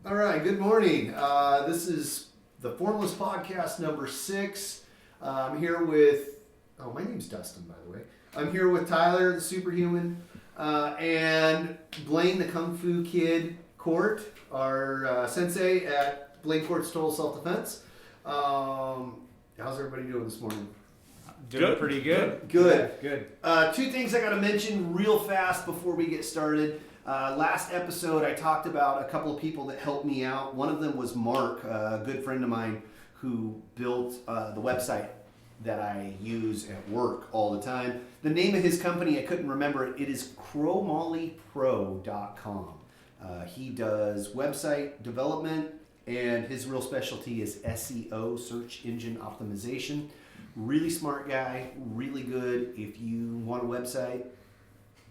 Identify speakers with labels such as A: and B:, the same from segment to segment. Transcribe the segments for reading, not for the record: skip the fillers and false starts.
A: All right, good morning. This is the Formless Podcast number 6. I'm here with, my name's Dustin, by the way. I'm here with Tyler, the superhuman, and Blain, the Kung Fu Kid Cort, our sensei at Blain Cort's Total Self-Defense. How's everybody doing this morning?
B: Doing pretty good.
A: Good.
B: Good.
A: Two things I got to mention real fast before we get started. Last episode, I talked about a couple of people that helped me out. One of them was Mark, a good friend of mine who built the website that I use at work all the time. The name of his company, I couldn't remember it. It is cromollypro.com. He does website development, and his real specialty is SEO, search engine optimization. Really smart guy, really good. If you want a website,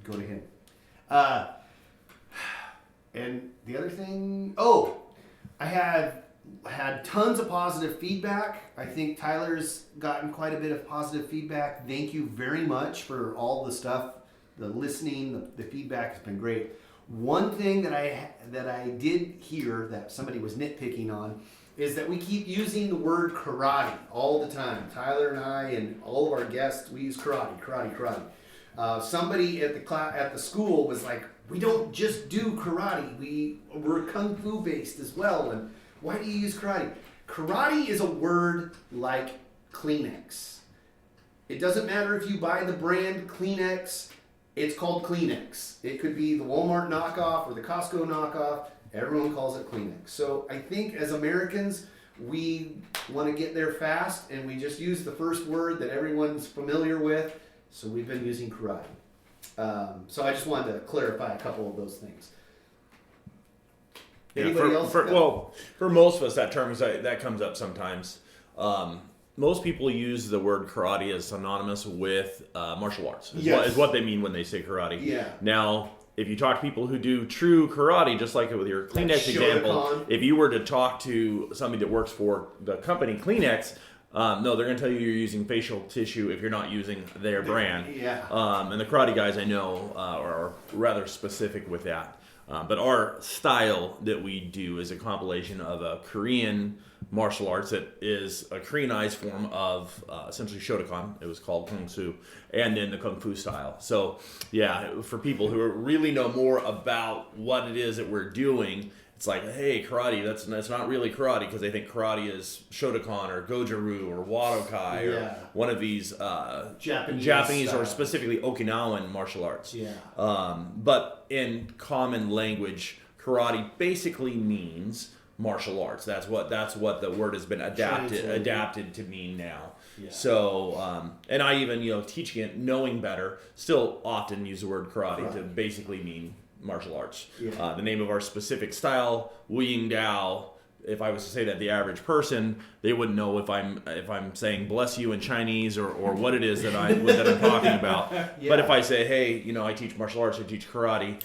A: go to him. And the other thing, I had tons of positive feedback. I think Tyler's gotten quite a bit of positive feedback. Thank you very much for all the stuff, the listening, the feedback has been great. One thing that I did hear that somebody was nitpicking on is that we keep using the word karate all the time. Tyler and I and all of our guests, we use karate. Somebody at the school was like, we don't just do karate. We're kung fu based as well. And why do you use karate? Karate is a word like Kleenex. It doesn't matter if you buy the brand Kleenex. It's called Kleenex. It could be the Walmart knockoff or the Costco knockoff. Everyone calls it Kleenex. So I think as Americans, we want to get there fast, and we just use the first word that everyone's familiar with. So we've been using karate. So I just wanted to clarify a couple of those things. Anybody else?
B: For most of us, that term that comes up sometimes. Most people use the word karate as synonymous with martial arts. Is what they mean when they say karate.
A: Yeah.
B: Now, if you talk to people who do true karate, just like with your Kleenex example, if you were to talk to somebody that works for the company Kleenex, no, they're going to tell you you're using facial tissue if you're not using their brand.
A: Yeah.
B: And the karate guys I know are rather specific with that. But our style that we do is a compilation of a Korean martial arts that is a Koreanized form of essentially Shotokan. It was called Kung Fu, and then the Kung Fu style. So, yeah, for people who really know more about what it is that we're doing, it's like, hey, karate, that's not really karate, because they think karate is Shotokan or Goju-Ryu or Wadokai or one of these Japanese or specifically Okinawan martial arts.
A: Yeah.
B: But in common language, karate basically means martial arts. That's what the word has been adapted to mean now. Yeah. So, and I even, teaching it, knowing better, still often use the word karate to basically mean martial arts. Yeah. The name of our specific style, Wu Ying Dao. If I was to say that the average person, they wouldn't know if I'm saying bless you in Chinese or what it is that I'm talking about. Yeah. But if I say, hey, I teach martial arts, I teach karate,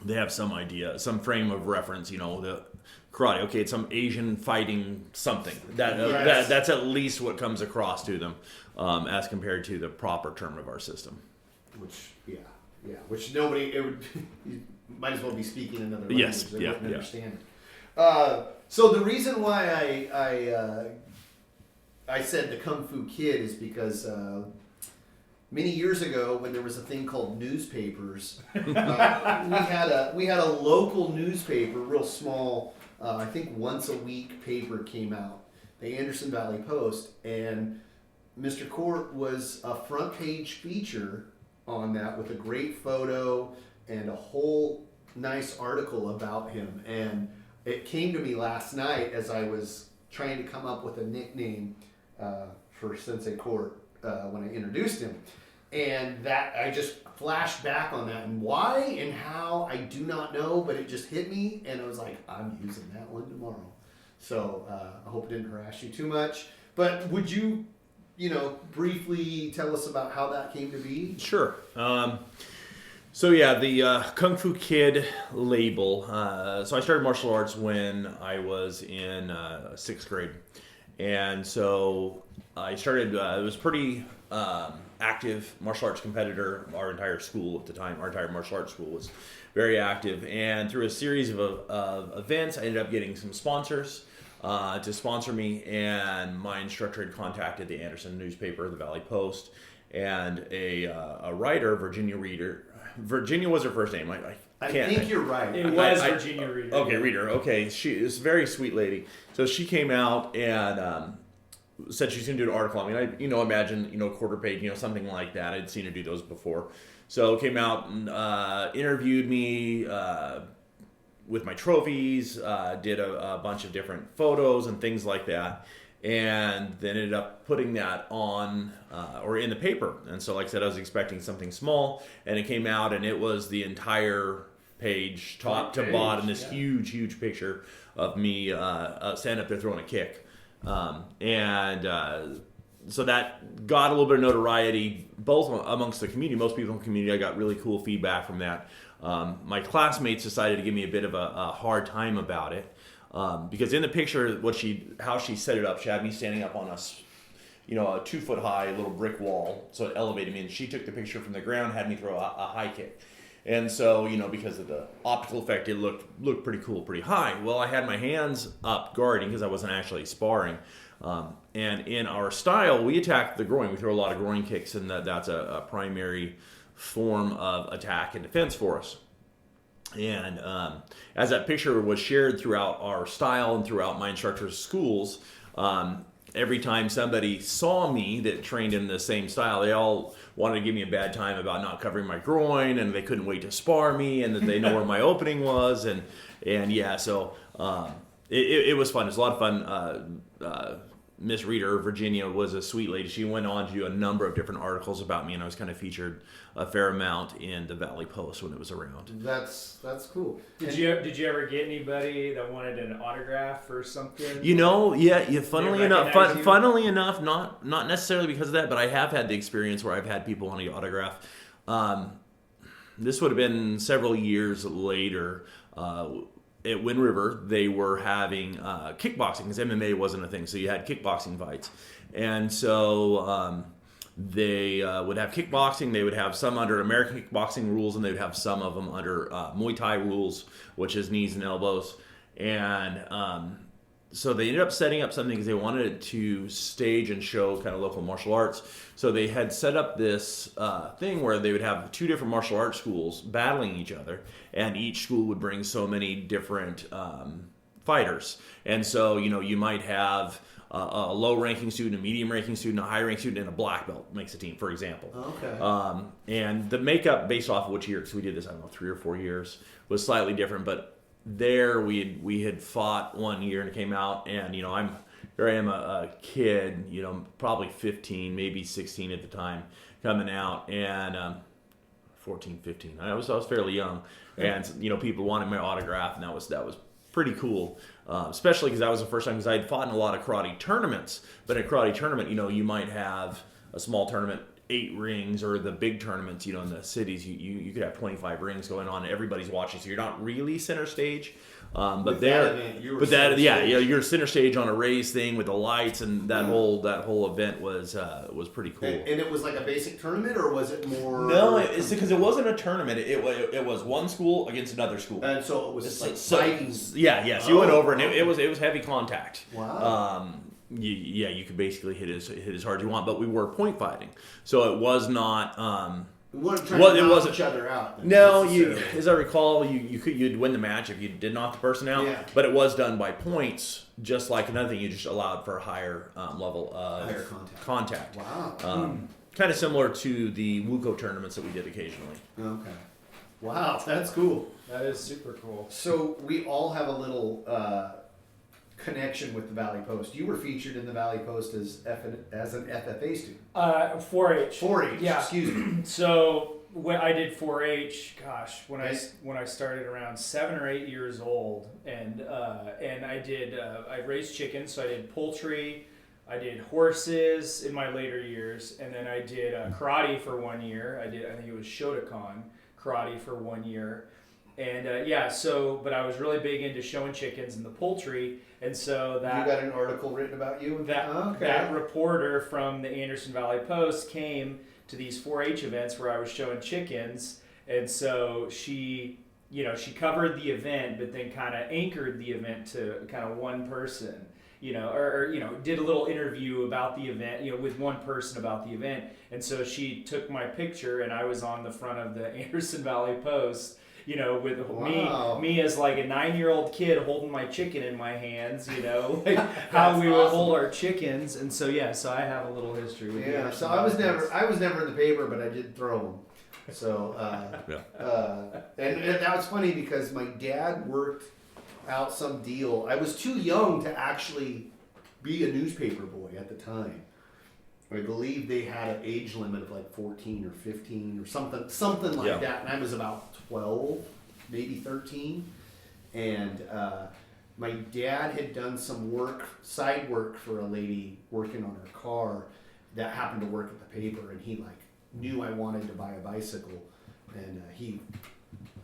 B: they have some idea, some frame of reference. The karate, okay, it's some Asian fighting something. That's at least what comes across to them, as compared to the proper term of our system.
A: Which nobody, you might as well be speaking another language.
B: Yes,
A: they wouldn't understand. So the reason why I said the Kung Fu Kid is because many years ago, when there was a thing called newspapers, we had a local newspaper, real small, I think once a week paper came out, the Anderson Valley Post, and Mr. Cort was a front page feature on that with a great photo and a whole nice article about him. And it came to me last night as I was trying to come up with a nickname for Sensei Cort when I introduced him. And that I just flashed back on that, and why and how I do not know, but it just hit me, and I was like, I'm using that one tomorrow. So I hope it didn't harass you too much. But would you, briefly tell us about how that came to be?
B: Sure. So yeah, the Kung Fu Kid label. So I started martial arts when I was in 6th grade. And so I started. It was pretty active martial arts competitor. Our entire school at the time, our entire martial arts school was very active. And through a series of events, I ended up getting some sponsors to sponsor me. And my instructor had contacted the Anderson newspaper, the Valley Post, and a writer, Virginia Reader. Virginia was her first name.
A: I think you're right.
C: It was Virginia Reader.
B: Okay, Reader. Okay, she is a very sweet lady. So she came out and said she's going to do an article. I mean, imagine, quarter page, something like that. I'd seen her do those before. So came out and interviewed me with my trophies, did a bunch of different photos and things like that. And then ended up putting that on or in the paper. And so, like I said, I was expecting something small, and it came out, and it was the entire page, top to bottom, this huge picture of me standing up there throwing a kick. So that got a little bit of notoriety, both amongst the community. Most people in the community, I got really cool feedback from that. My classmates decided to give me a bit of a hard time about it. Because in the picture, how she set it up, she had me standing up on a 2-foot high little brick wall, so it elevated me, and she took the picture from the ground, had me throw a high kick. And so, because of the optical effect, it looked pretty cool, pretty high. Well, I had my hands up guarding because I wasn't actually sparring. And in our style, we attack the groin. We throw a lot of groin kicks, and that's a primary form of attack and defense for us. And as that picture was shared throughout our style and throughout my instructors' schools, every time somebody saw me that trained in the same style, they all wanted to give me a bad time about not covering my groin, and they couldn't wait to spar me, and that they know where my opening was, and yeah, so it was fun. It was a lot of fun. Miss Reader, Virginia, was a sweet lady. She went on to do a number of different articles about me, and I was kind of featured a fair amount in the Valley Post when it was around.
A: That's cool.
C: Did you ever get anybody that wanted an autograph or something?
B: Funnily enough, not necessarily because of that, but I have had the experience where I've had people want the autograph. This would have been several years later. At Wind River, they were having kickboxing, because MMA wasn't a thing, so you had kickboxing fights. And so they would have kickboxing. They would have some under American kickboxing rules, and they would have some of them under Muay Thai rules, which is knees and elbows. And so they ended up setting up something because they wanted to stage and show kind of local martial arts. So they had set up this thing where they would have 2 different martial arts schools battling each other, and each school would bring so many different fighters. And so, you might have a low-ranking student, a medium-ranking student, a high-ranking student, and a black belt makes a team, for example.
A: Okay.
B: And the makeup based off of which year, because we did this, 3 or 4 years, was slightly different, but there we had fought one year and it came out, and I am a kid, probably 15, maybe 16 at the time, coming out, and 14, 15. I was fairly young, and people wanted my autograph, and that was pretty cool, especially because that was the first time, because I had fought in a lot of karate tournaments. But in a karate tournament, you might have a small tournament, 8 rings, or the big tournaments, in the cities, you could have 25 rings going on, and everybody's watching, so you're not really center stage. You're center stage on a raised thing with the lights, and that whole event was pretty cool.
A: And it was like a basic tournament, or was it more?
B: No, it's because it wasn't a tournament. It was one school against another school,
A: and so it was fighting.
B: Yeah. So you went over, and it was heavy contact.
A: Wow.
B: You could basically hit as hard as you want, but we were point fighting, so it was not.
A: We weren't trying to knock each other out.
B: No, as I recall, you'd win the match if you did knock the person out.
A: Yeah.
B: But it was done by points, just like another thing. You just allowed for a higher level of
A: higher
B: contact.
A: Wow.
B: Kind of similar to the Wuko tournaments that we did occasionally.
A: Okay. Wow, that's cool.
C: That is super cool.
A: So we all have a little connection with the Valley Post. You were featured in the Valley Post as an FFA student.
C: 4-H.
A: 4-H.
C: Yeah.
A: Excuse me.
C: So when I did 4-H, when I started around 7 or 8 years old, and I did I raised chickens, so I did poultry, I did horses in my later years, and then I did karate for 1 year. I think it was Shotokan karate for 1 year. But I was really big into showing chickens and the poultry, and so that
A: you got an article written about you.
C: That reporter from the Anderson Valley Post came to these 4-H events where I was showing chickens, and so she covered the event, but then kind of anchored the event to kind of one person, or did a little interview about the event, with one person about the event, and so she took my picture, and I was on the front of the Anderson Valley Post. With me as like a 9-year-old kid holding my chicken in my hands, like how we would hold our chickens, and so I have a little history with
A: so I was never in the paper, but I did throw them. So and that was funny because my dad worked out some deal. I was too young to actually be a newspaper boy at the time. I believe they had an age limit of like 14 or 15 or something like that. And I was about 12, maybe 13. And my dad had done some side work for a lady working on her car that happened to work at the paper. And he knew I wanted to buy a bicycle. And he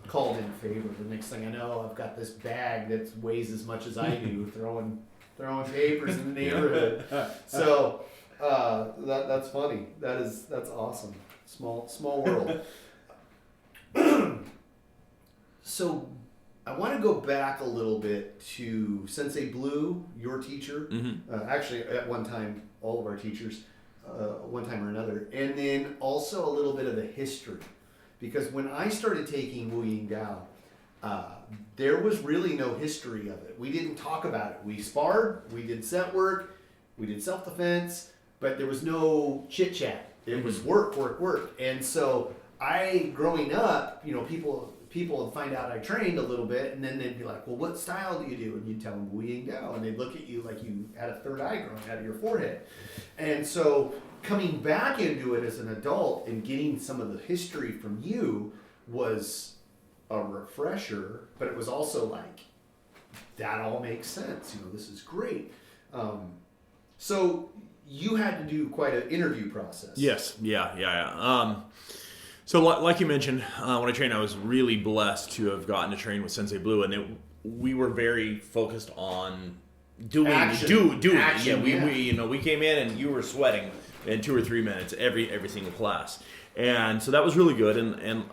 A: called in favor. The next thing I know, I've got this bag that weighs as much as I do, throwing papers in the neighborhood. So... that's funny. That's awesome. Small world. So I want to go back a little bit to Sensei Blue, your teacher. Mm-hmm. Actually, at one time, all of our teachers, one time or another, and then also a little bit of the history, because when I started taking Wu Ying Dao, there was really no history of it. We didn't talk about it. We sparred. We did set work. We did self-defense. But there was no chit chat. It was work. And so growing up, people would find out I trained a little bit, and then they'd be like, well, what style do you do? And you'd tell them Wu Ying Dao, and they'd look at you like you had a third eye growing out of your forehead. And so coming back into it as an adult and getting some of the history from you was a refresher, but it was also like, that all makes sense. This is great. So you had to do quite an interview process.
B: Yes. Yeah. So like you mentioned, when I trained, I was really blessed to have gotten to train with Sensei Blue, and we were very focused on doing. Action. Yeah, we came in and you were sweating in 2 or 3 minutes every single class, and so that was really good. And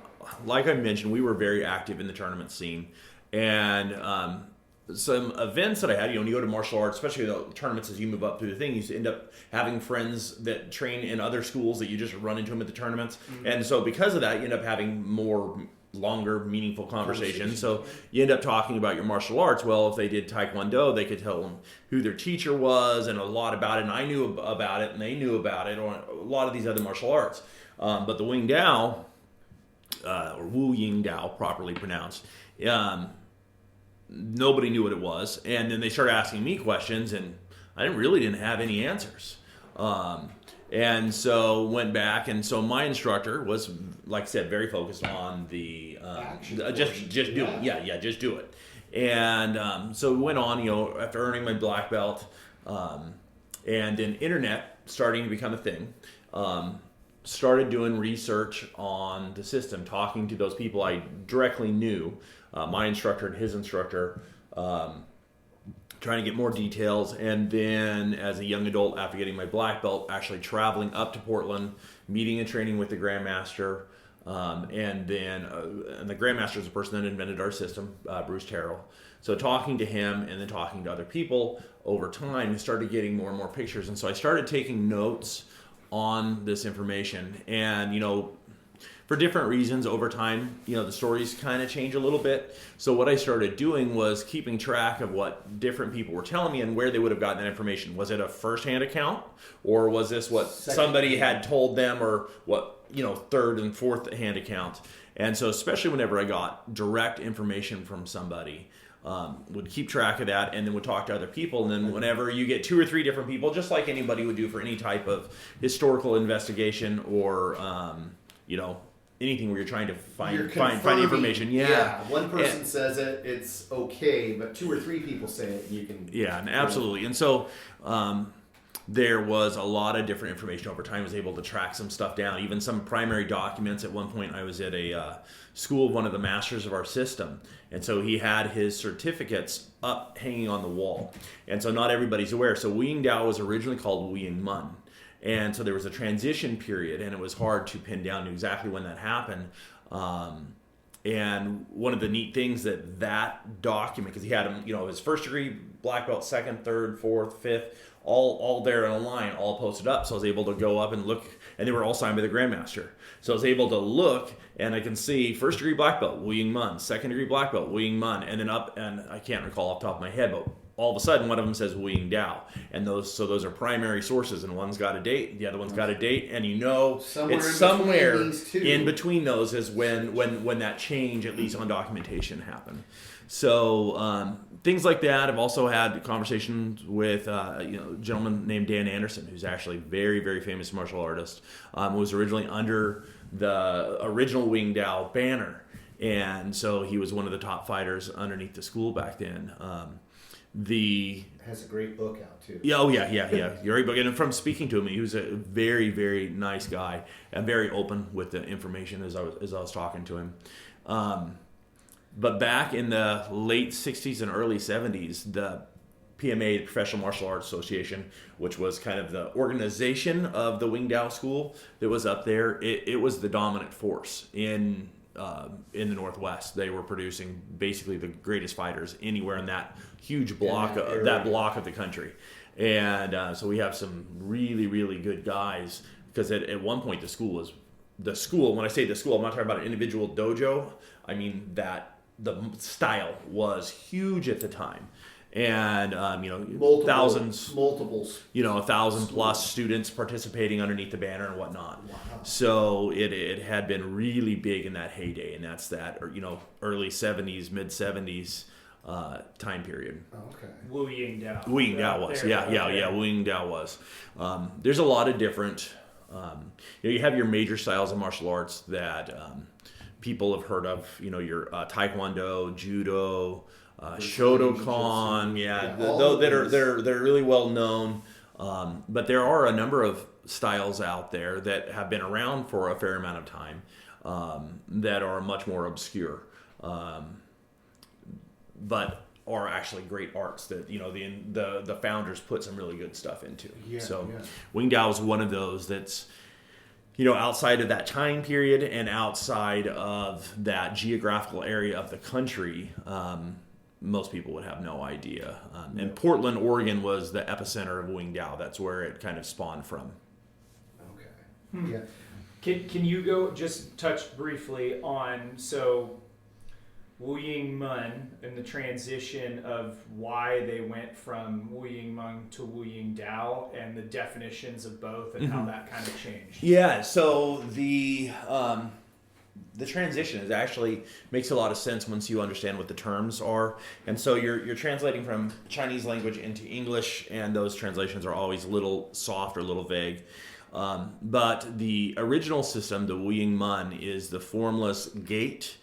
B: like I mentioned, we were very active in the tournament scene, and some events that I had, you go to martial arts, especially the tournaments as you move up through the thing, you end up having friends that train in other schools that you just run into them at the tournaments. Mm-hmm. And so because of that, you end up having more longer, meaningful conversations. So you end up talking about your martial arts. Well, if they did Taekwondo, they could tell them who their teacher was and a lot about it. And I knew about it and they knew about it, or a lot of these other martial arts. But the Wing Dao, or Wu Ying Dao, properly pronounced, nobody knew what it was, and then they started asking me questions, and I didn't have any answers. And so went back, and so my instructor was, like I said, very focused on the just do it. Yeah, just do it. And so we went on, after earning my black belt, and then internet starting to become a thing. Started doing research on the system, talking to those people I directly knew, my instructor and his instructor, trying to get more details. And then as a young adult, after getting my black belt, actually traveling up to Portland, meeting and training with the Grandmaster. And the Grandmaster is the person that invented our system, Bruce Terrell. So talking to him and then talking to other people over time, started getting more and more pictures. And so I started taking notes on this information, and for different reasons over time, the stories kind of change a little bit. So what I started doing was keeping track of what different people were telling me and where they would have gotten that information. Was it a first-hand account, or was this what somebody had told them, or what third and fourth hand account? And so especially whenever I got direct information from somebody, would keep track of that, and then would talk to other people. And then whenever you get 2 or 3 different people, just like anybody would do for any type of historical investigation or anything where you're trying to find information. Yeah.
A: One person says it, it's okay, but 2 or 3 people say it, and you can.
B: Yeah, and absolutely. And so there was a lot of different information over time. I was able to track some stuff down, even some primary documents. At one point, I was at a school of one of the masters of our system, and so he had his certificates up hanging on the wall. And so not everybody's aware. So Wu Ying Dao was originally called Wu Ying Mun. And so there was a transition period, and it was hard to pin down exactly when that happened. And one of the neat things that document, because he had him, his first degree, black belt, second, third, fourth, fifth, all there in a line, all posted up. So I was able to go up and look, and they were all signed by the Grandmaster. So I was able to look, and I can see first degree black belt, Wu Ying Mun, second degree black belt, Wu Ying Mun, and then up, and I can't recall off the top of my head, but all of a sudden one of them says Wu Ying Dao, and those are primary sources, and one's got a date, the other one's got a date, and it's somewhere in between those is when that change, at least on documentation, happened. So things like that. I've also had conversations with a gentleman named Dan Anderson, who's actually a very, very famous martial artist, who was originally under the original Wu Ying Dao banner, and so he was one of the top fighters underneath the school back then.
A: Has a great book out too.
B: Yeah, great book. And from speaking to him, he was a very, very nice guy and very open with the information as I was talking to him. But back in the late 60s and early 70s, the PMA, Professional Martial Arts Association, which was kind of the organization of the Wu Ying Dao school that was up there, it was the dominant force in the Northwest. They were producing basically the greatest fighters anywhere in that huge block of the country. And so we have some really, really good guys, because at one point the school, when I say the school, I'm not talking about an individual dojo. I mean that the style was huge at the time. And thousands, 1,000 plus students participating underneath the banner and whatnot.
A: Wow.
B: So it had been really big in that heyday, and that's that early 70s, mid 70s time period.
A: Okay.
C: Wu Ying Dao.
B: Wu Ying Dao was, yeah. Wu Ying Dao was. There's a lot of different. You have your major styles of martial arts that people have heard of. Your Taekwondo, Judo. Shotokan, they're really well known, but there are a number of styles out there that have been around for a fair amount of time that are much more obscure, but are actually great arts that the founders put some really good stuff into. Wu Ying Dao is one of those that's outside of that time period and outside of that geographical area of the country. Most people would have no idea. And Portland, Oregon was the epicenter of Wu Ying Dao. That's where it kind of spawned from.
A: Okay. Yeah.
C: Can you go just touch briefly on Wu Ying Mun and the transition of why they went from Wu Ying Mun to Wu Ying Dao and the definitions of both and how that kind of changed?
B: Yeah. So the transition is actually makes a lot of sense once you understand what the terms are. And so you're translating from Chinese language into English, and those translations are always a little soft or a little vague. But the original system, the Wu Ying Mun, is the formless gate.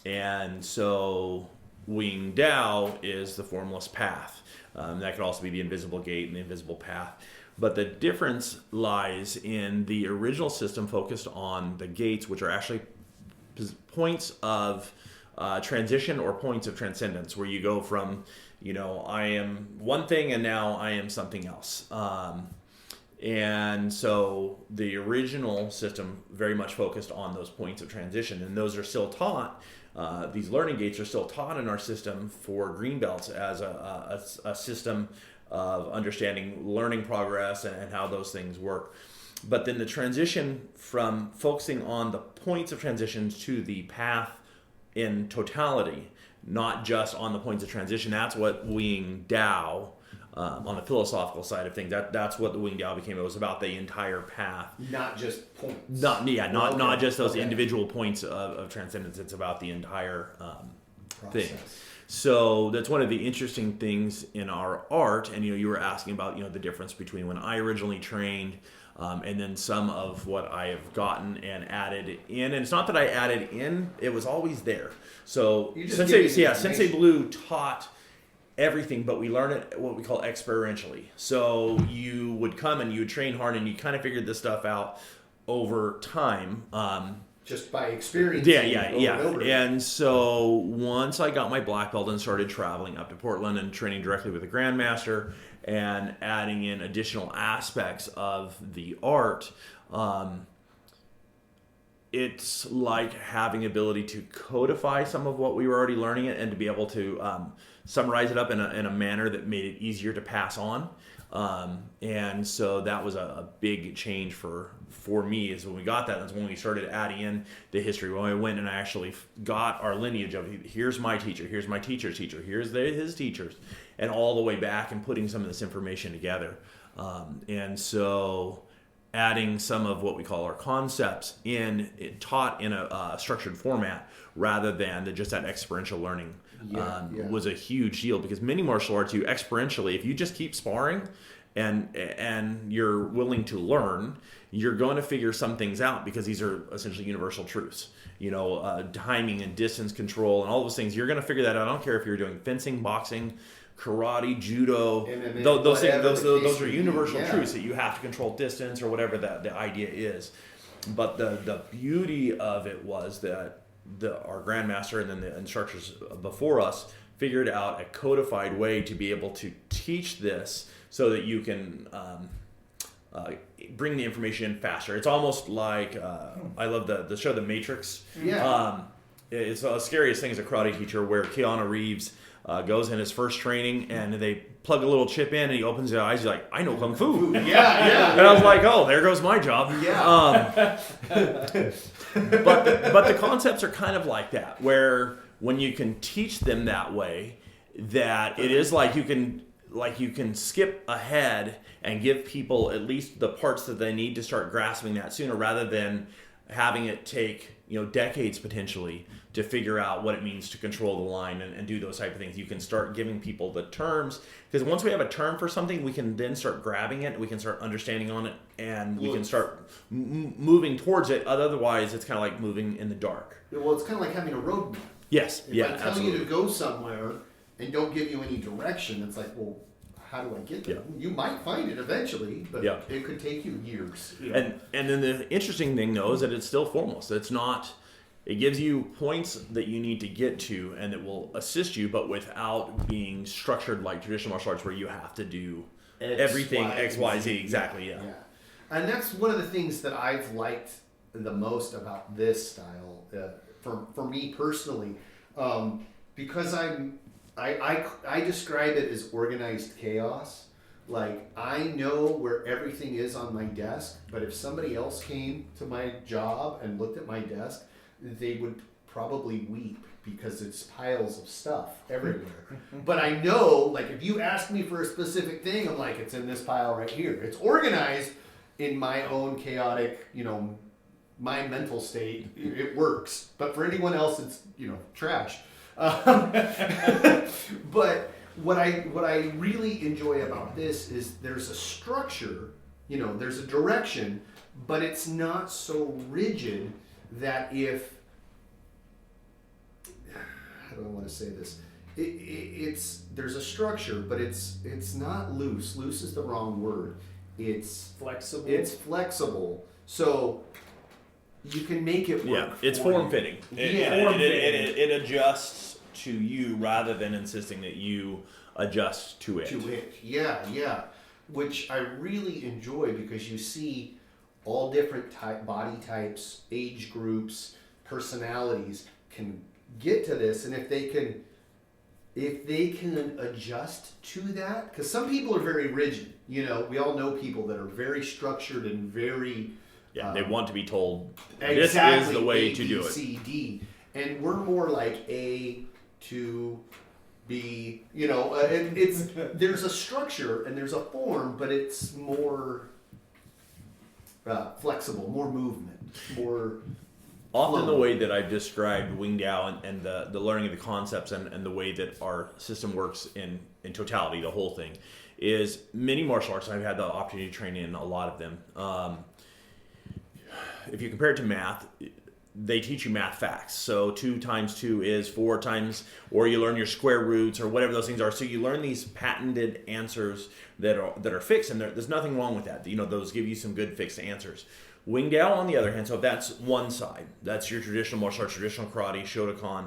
B: And so Wu Ying Dao is the formless path. That could also be the invisible gate and the invisible path. But the difference lies in the original system focused on the gates, which are actually points of transition or points of transcendence, where you go from, I am one thing and now I am something else. And so the original system very much focused on those points of transition, and those are still taught. These learning gates are still taught in our system for green belts as a system of understanding learning progress and how those things work. But then the transition from focusing on the points of transitions to the path in totality, not just on the points of transition, that's what Wu Ying Dao, on the philosophical side of things, that's what the Wu Ying Dao became. It was about the entire path.
A: Not just points.
B: Not just those individual points of transcendence. It's about the entire thing. So that's one of the interesting things in our art. And you were asking about the difference between when I originally trained and then some of what I have gotten and added in. And it's not that I added in; it was always there. So Sensei Blain taught everything, but we learn it what we call experientially. So you would come and you would train hard, and you kind of figured this stuff out over time.
A: Just by experience.
B: Yeah. And so once I got my black belt and started traveling up to Portland and training directly with a grandmaster and adding in additional aspects of the art, it's like having ability to codify some of what we were already learning and to be able to summarize it up in a manner that made it easier to pass on. And so that was a big change for me, is when we got that's when we started adding in the history. When I went and I actually got our lineage of here's my teacher, here's my teacher's teacher, here's his teachers, and all the way back and putting some of this information together. And so adding some of what we call our concepts taught in a structured format rather than just that experiential learning was a huge deal, because many martial arts, you experientially, if you just keep sparring and you're willing to learn, you're going to figure some things out, because these are essentially universal truths. Timing and distance control and all those things, you're going to figure that out. I don't care if you're doing fencing, boxing, karate, judo, MMA, those things, those are universal truths, that you have to control distance or whatever the idea is. But the beauty of it was that our grandmaster and then the instructors before us figured out a codified way to be able to teach this so that you can bring the information in faster. It's almost like I love the show The Matrix. It's the scariest thing as a karate teacher, where Keanu Reeves goes in his first training and they plug a little chip in and he opens his eyes. He's like, I know Kung Fu. And I was like, oh, there goes my job. But the concepts are kind of like that, where when you can teach them that way, that it is like you can skip ahead and give people at least the parts that they need to start grasping that sooner, rather than having it take decades potentially to figure out what it means to control the line and do those type of things. You can start giving people the terms, because once we have a term for something, we can then start grabbing it, we can start understanding on it, and we can start moving towards it. Otherwise, it's kind of like moving in the dark.
A: Well, it's kind of like having a roadmap.
B: Yes.
A: If I tell you to go somewhere and don't give you any direction, it's like, well, how do I get there? You might find it eventually, but it could take you years.
B: And then the interesting thing, though, is that it's still formless. It's not. It gives you points that you need to get to, and it will assist you, but without being structured like traditional martial arts, where you have to do everything X, Y, Z. Exactly. Yeah.
A: And that's one of the things that I've liked the most about this style, for me personally, because I describe it as organized chaos. Like, I know where everything is on my desk, but if somebody else came to my job and looked at my desk, they would probably weep, because it's piles of stuff everywhere. But I know, like, if you ask me for a specific thing, I'm like, it's in this pile right here. It's organized in my own chaotic, my mental state. It works. But for anyone else, it's, trash. But what I really enjoy about this is there's a structure, there's a direction, but it's not so rigid that how do I want to say this? There's a structure, but it's not loose. Loose is the wrong word. It's
C: flexible.
A: It's flexible. So you can make it work.
B: Yeah, it's form fitting. It adjusts to you rather than insisting that you adjust to it.
A: Yeah. Which I really enjoy, because you see all different body types, age groups, personalities can get to this, and if they can adjust to that, because some people are very rigid. We all know people that are very structured and very
B: they want to be told
A: this
B: is the way to do it.
A: C, D, and we're more like A to B. It's there's a structure and there's a form, but it's more flexible, more movement, more.
B: Often the way that I've described Wing Dao and the learning of the concepts and the way that our system works in totality, the whole thing, is many martial arts, and I've had the opportunity to train in a lot of them. If you compare it to math, they teach you math facts. So 2 times 2 is 4 times, or you learn your square roots or whatever those things are. So you learn these patented answers that are fixed, and there's nothing wrong with that. Those give you some good fixed answers. Wing Dao, on the other hand, so if that's one side, that's your traditional martial arts, traditional karate, Shotokan,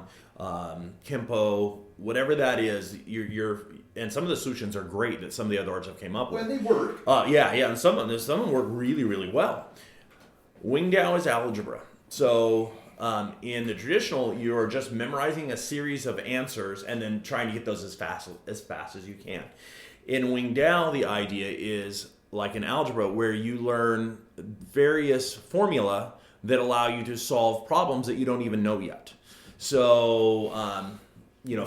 B: Kempo, whatever that is, and some of the solutions are great that some of the other arts have came up with.
A: Well, they work.
B: And some of them work really, really well. Wing Dao is algebra. So in the traditional, you're just memorizing a series of answers and then trying to get those as fast as you can. In Wing Dao, the idea is like in algebra, where you learn various formula that allow you to solve problems that you don't even know yet. So,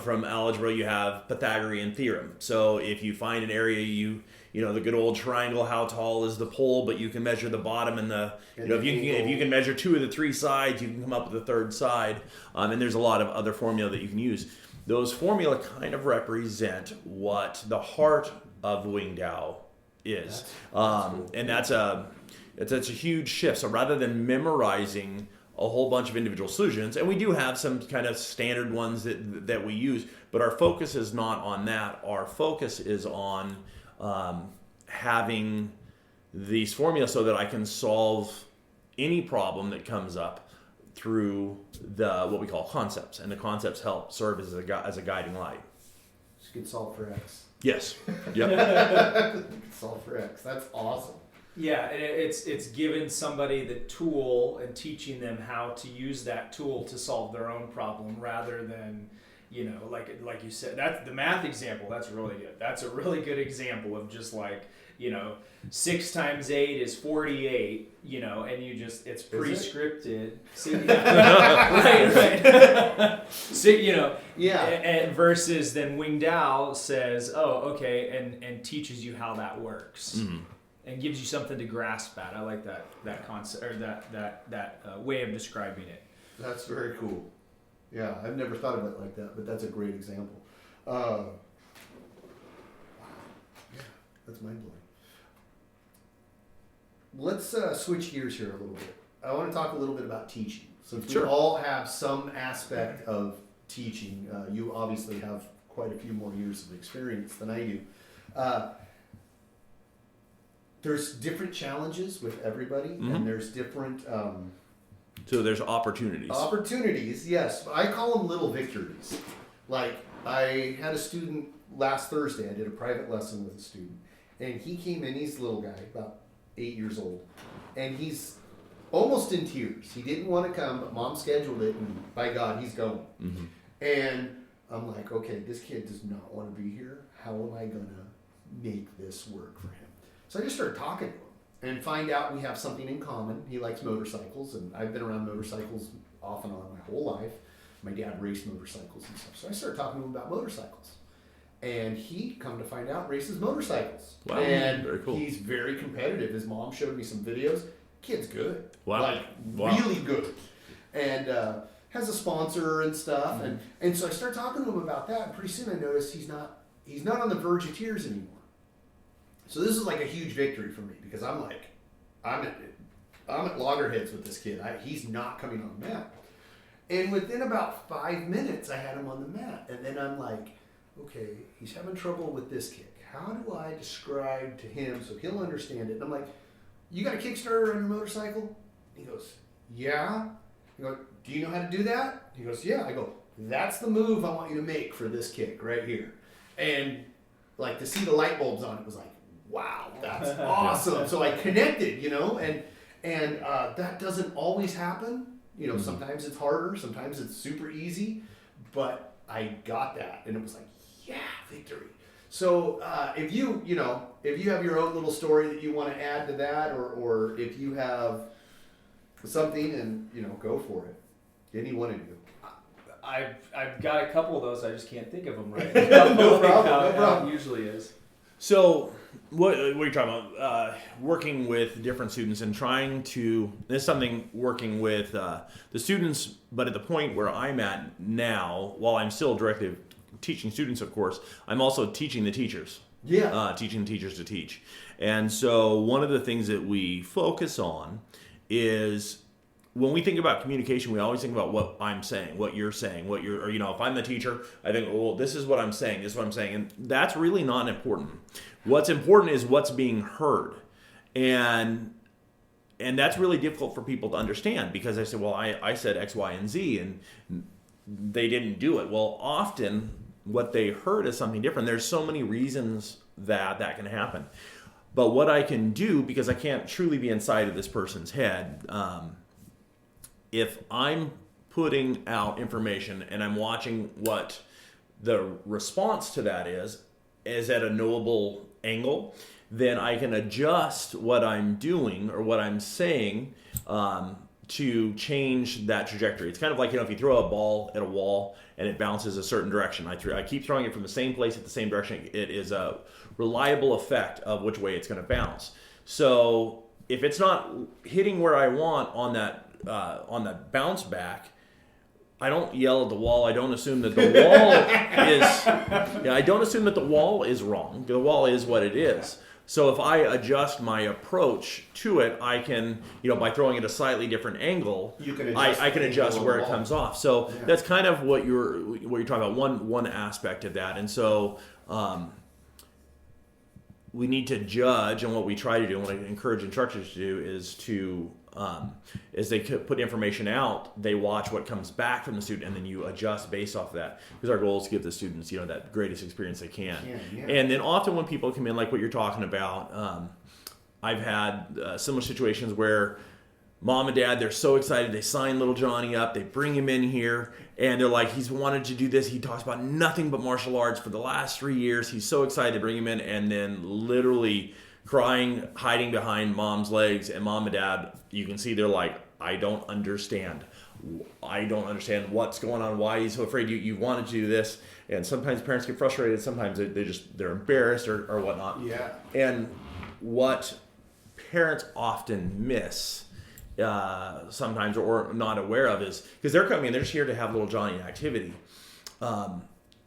B: from algebra, you have Pythagorean theorem. So if you find an area, the good old triangle, how tall is the pole, but you can measure the bottom and if you can measure 2 of the 3 sides, you can come up with a third side. And there's a lot of other formula that you can use. Those formula kind of represent what the heart of Wing Dao is.
A: That's cool.
B: And that's a huge shift. So rather than memorizing a whole bunch of individual solutions, and we do have some kind of standard ones that we use, but our focus is not on that. Our focus is on having these formulas so that I can solve any problem that comes up through what we call concepts, and the concepts help serve as a guiding light.
A: Just get solve for X.
B: Yes. Yep.
A: Solve for X. That's awesome.
C: Yeah, and it's giving somebody the tool and teaching them how to use that tool to solve their own problem, rather than, like you said, that's the math example. That's really good. That's a really good example of just 6 times 8 is 48. And it's pre-scripted. Right. So
A: Yeah.
C: And versus then Wing Dao says, oh, okay, and teaches you how that works.
B: Mm-hmm.
C: And gives you something to grasp at. I like that concept, or that way of describing it.
A: That's very cool. Yeah, I've never thought of it like that, but that's a great example. Wow. Yeah, that's mind blowing. Let's switch gears here a little bit. I want to talk a little bit about teaching. Since we all have some aspect of teaching, you obviously have quite a few more years of experience than I do. There's different challenges with everybody, and there's different...
B: so there's opportunities.
A: Opportunities, yes. I call them little victories. Like, I had a student last Thursday. I did a private lesson with a student. And he came in, he's a little guy, about 8 years old. And he's almost in tears. He didn't want to come, but Mom scheduled it, and by God, he's going. Mm-hmm. And I'm like, okay, this kid does not want to be here. How am I going to make this work for him? So I just started talking to him and find out we have something in common. He likes motorcycles, and I've been around motorcycles off and on my whole life. My dad raced motorcycles and stuff. So I started talking to him about motorcycles. And he, come to find out, races motorcycles.
B: Wow,
A: and
B: very cool.
A: He's very competitive. His mom showed me some videos. Kid's good.
B: Wow.
A: Really good. And has a sponsor and stuff. Mm-hmm. And so I started talking to him about that, and pretty soon I noticed he's not on the verge of tears anymore. So this is like a huge victory for me, because I'm at loggerheads with this kid. He's not coming on the mat. And within about 5 minutes, I had him on the mat. And then I'm like, okay, he's having trouble with this kick. How do I describe to him so he'll understand it? And I'm like, you got a Kickstarter on your motorcycle? He goes, yeah. I go, do you know how to do that? He goes, yeah. I go, that's the move I want you to make for this kick right here. And like, to see the light bulbs on it was like, wow, that's awesome. So I connected, and that doesn't always happen. Sometimes it's harder, sometimes it's super easy, but I got that, and it was like, yeah, victory. So if you have your own little story that you want to add to that, or if you have something, and go for it. Any one of you.
C: I've got a couple of those. I just can't think of them right now.
A: No problem.
C: It usually is.
B: So, what are you talking about? Working with different students and trying to... This is something working with the students, but at the point where I'm at now, while I'm still directly teaching students, of course, I'm also teaching the teachers.
A: Yeah.
B: Teaching teachers to teach. And so one of the things that we focus on is when we think about communication, we always think about what I'm saying, what you're saying, or if I'm the teacher, I think, well, this is what I'm saying, this is what I'm saying. And that's really not important. What's important is what's being heard. And that's really difficult for people to understand, because I said, well, I said X, Y, and Z, and they didn't do it. Well, often what they heard is something different. There's so many reasons that can happen. But what I can do, because I can't truly be inside of this person's head, if I'm putting out information and I'm watching what the response to that is at a knowable angle, then I can adjust what I'm doing or what I'm saying to change that trajectory. It's kind of like, if you throw a ball at a wall and it bounces a certain direction, I keep throwing it from the same place at the same direction. It is a reliable effect of which way it's going to bounce. So if it's not hitting where I want on that bounce back, I don't yell at the wall. I don't assume that the wall is. I don't assume that the wall is wrong. The wall is what it is. So if I adjust my approach to it, I can, by throwing it a slightly different angle, I can adjust where it comes off. So that's kind of what you're talking about. One aspect of that, and so we need to judge, and what we try to do, and what I encourage instructors to do, is to as they put information out, they watch what comes back from the student, and then you adjust based off of that. Because our goal is to give the students, that greatest experience they can. Yeah. And then often when people come in, like what you're talking about, I've had similar situations where mom and dad, they're so excited, they sign little Johnny up, they bring him in here, and they're like, he's wanted to do this, he talks about nothing but martial arts for the last 3 years, he's so excited to bring him in, and then literally crying, hiding behind mom's legs, and mom and dad, you can see they're like, I don't understand what's going on, why he's so afraid, you wanted to do this. And sometimes parents get frustrated, sometimes they're embarrassed or whatnot. Yeah. And what parents often miss sometimes, or not aware of, is because they're coming in, they're just here to have little Johnny activity,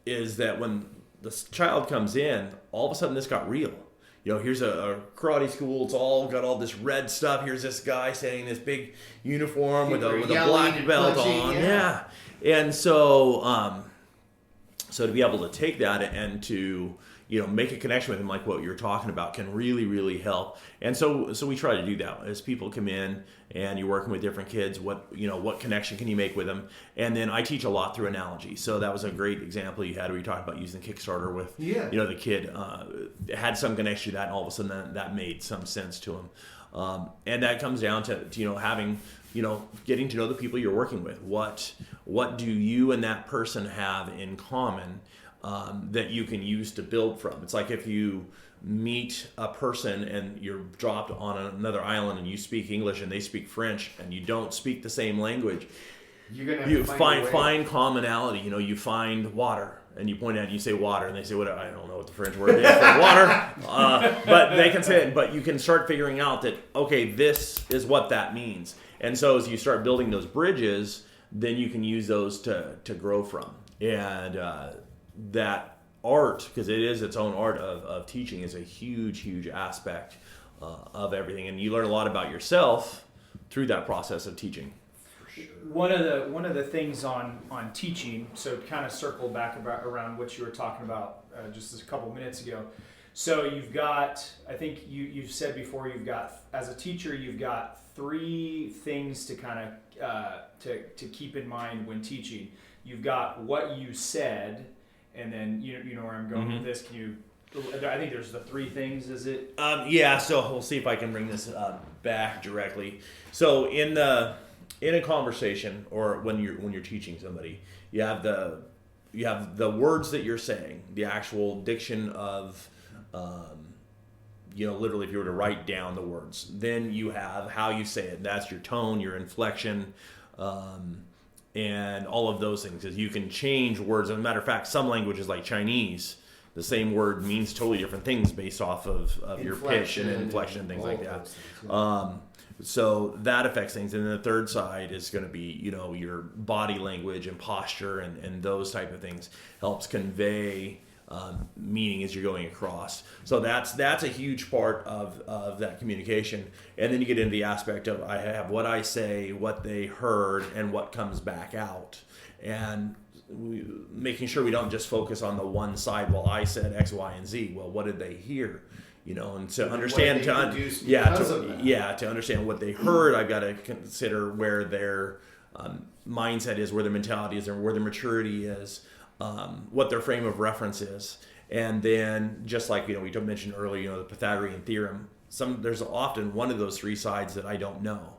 B: is that when the child comes in, all of a sudden this got real. Here's a karate school. It's all got all this red stuff. Here's this guy standing in this big uniform with a black belt on. Yeah. And so to be able to take that and to make a connection with him, like what you're talking about, can really, really help. And so we try to do that as people come in and you're working with different kids. What connection can you make with them? And then I teach a lot through analogy. So that was a great example you had where you talked about using Kickstarter with the kid had some connection to that, and all of a sudden that made some sense to him. And that comes down to having getting to know the people you're working with. What do you and that person have in common that you can use to build from? It's like if you meet a person and you're dropped on another island and you speak English and they speak French and you don't speak the same language, you're gonna have to find commonality. You find water and you point out and you say water and they say, what? I don't know what the French word is for water, but they can say it. But you can start figuring out that, okay, this is what that means. And so as you start building those bridges, then you can use those to grow from. And that art, because it is its own art of teaching, is a huge aspect of everything, and you learn a lot about yourself through that process of teaching.
C: For sure. One of the things on teaching, so to kind of circle back around what you were talking about just a couple minutes ago. So you've got, I think you've said before, you've got, as a teacher, you've got 3 things to kind of to keep in mind when teaching. You've got what you said. And then you know where I'm going with this. I think there's the 3 things. Is it?
B: Yeah. So we'll see if I can bring this back directly. So in a conversation, or when you're teaching somebody, you have the words that you're saying, the actual diction of, literally if you were to write down the words. Then you have how you say it. That's your tone, your inflection. And all of those things, because you can change words. As a matter of fact, some languages like Chinese, the same word means totally different things based off of your pitch and inflection and things like that. So that affects things. And then the third side is going to be, your body language and posture and those type of things helps convey meaning as you're going across. So that's a huge part of that communication. And then you get into the aspect of I have what I say, what they heard, and what comes back out. And making sure we don't just focus on the one side. Well, I said X, Y, and Z. Well, what did they hear? And to understand, to understand what they heard, I've got to consider where their mindset is, where their mentality is, and where their maturity is, what their frame of reference is. And then, just like we mentioned earlier, the Pythagorean theorem. There's often one of those three sides that I don't know,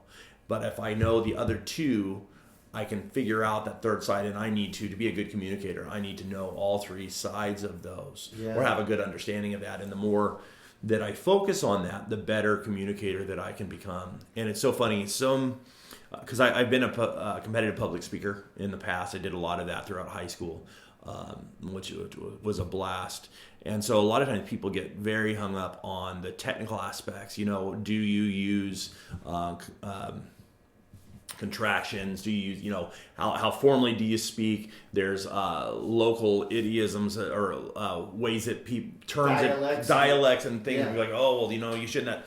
B: but if I know the other two, I can figure out that third side, and I need to be a good communicator. I need to know all three sides of those, or have a good understanding of that. And the more that I focus on that, the better communicator that I can become. And it's so funny, because I've been a competitive public speaker in the past. I did a lot of that throughout high school, which was a blast. And so a lot of times people get very hung up on the technical aspects. Do you use contractions? Do you use, how formally do you speak? There's local idioms or ways that dialects and things. Yeah. Like, oh, well, you shouldn't have.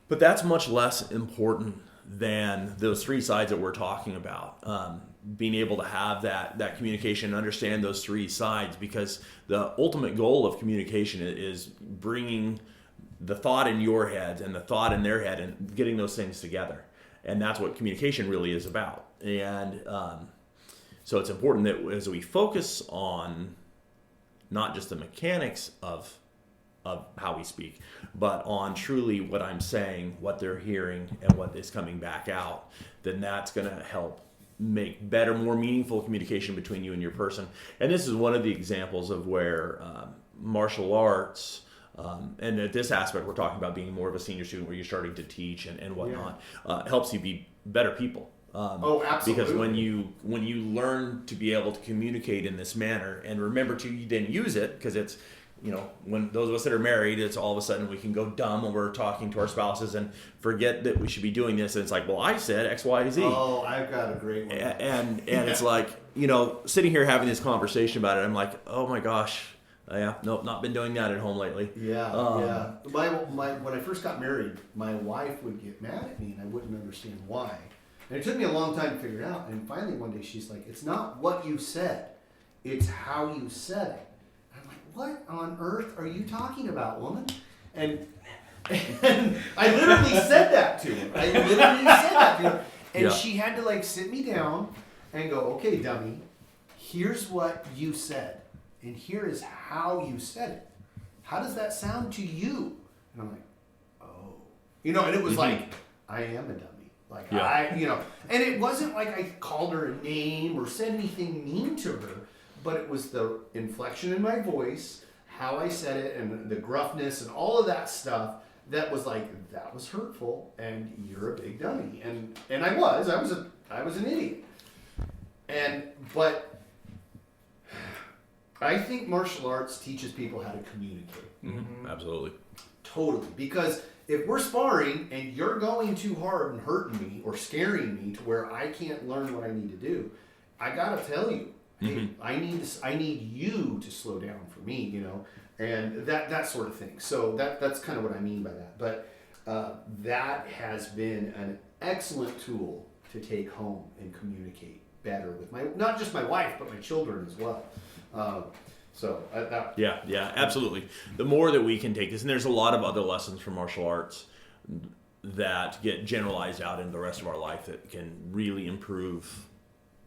B: But that's much less important than those three sides that we're talking about. Being able to have that communication, understand those three sides, because the ultimate goal of communication is bringing the thought in your head and the thought in their head and getting those things together. And that's what communication really is about. And so it's important that as we focus on not just the mechanics of how we speak, but on truly what I'm saying, what they're hearing, and what is coming back out, then that's going to help make better, more meaningful communication between you and your person. And this is one of the examples of where martial arts, and at this aspect, we're talking about being more of a senior student where you're starting to teach and whatnot, helps you be better people.
A: Absolutely.
B: Because when you learn to be able to communicate in this manner, and remember to then use it, because it's, when those of us that are married, it's all of a sudden we can go dumb when we're talking to our spouses and forget that we should be doing this. And it's like, well, I said X, Y, Z.
A: Oh, I've got a great one.
B: And it's like, sitting here having this conversation about it, I'm like, oh my gosh. Nope, not been doing that at home lately.
A: Yeah. When I first got married, my wife would get mad at me, and I wouldn't understand why. And it took me a long time to figure it out. And finally, one day, she's like, "It's not what you said; it's how you said it." And I'm like, "What on earth are you talking about, woman?" And I literally said that to her. And she had to sit me down and go, "Okay, dummy, here's what you said. And here is how you said it. How does that sound to you?" And I'm like, oh. And it was like, I am a dummy. And it wasn't like I called her a name or said anything mean to her, but it was the inflection in my voice, how I said it, and the gruffness and all of that stuff that was like, that was hurtful, and you're a big dummy. And I was an idiot. But I think martial arts teaches people how to communicate.
B: Mm-hmm. Absolutely.
A: Totally. Because if we're sparring and you're going too hard and hurting me or scaring me to where I can't learn what I need to do, I gotta tell you, hey, I need you to slow down for me, and that sort of thing. So that's kind of what I mean by that. But that has been an excellent tool to take home and communicate better with not just my wife, but my children as well.
B: Yeah, absolutely. The more that we can take this, and there's a lot of other lessons from martial arts that get generalized out into the rest of our life that can really improve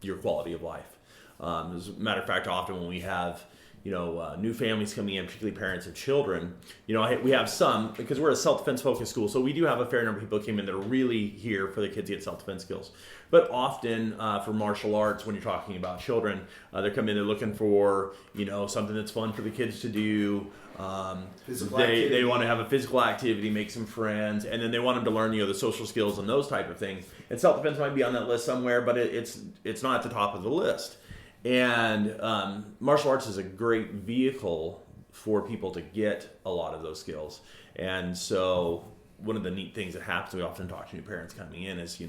B: your quality of life. As a matter of fact, often when we have new families coming in, particularly parents of children, we have some, because we're a self-defense focused school, so we do have a fair number of people that came in that are really here for the kids to get self-defense skills. But often for martial arts, when you're talking about children, they're coming in, they're looking for, something that's fun for the kids to do. They want to have a physical activity, make some friends, and then they want them to learn, the social skills and those type of things. And self-defense might be on that list somewhere, but it's not at the top of the list. And martial arts is a great vehicle for people to get a lot of those skills. And so one of the neat things that happens, we often talk to new parents coming in, is,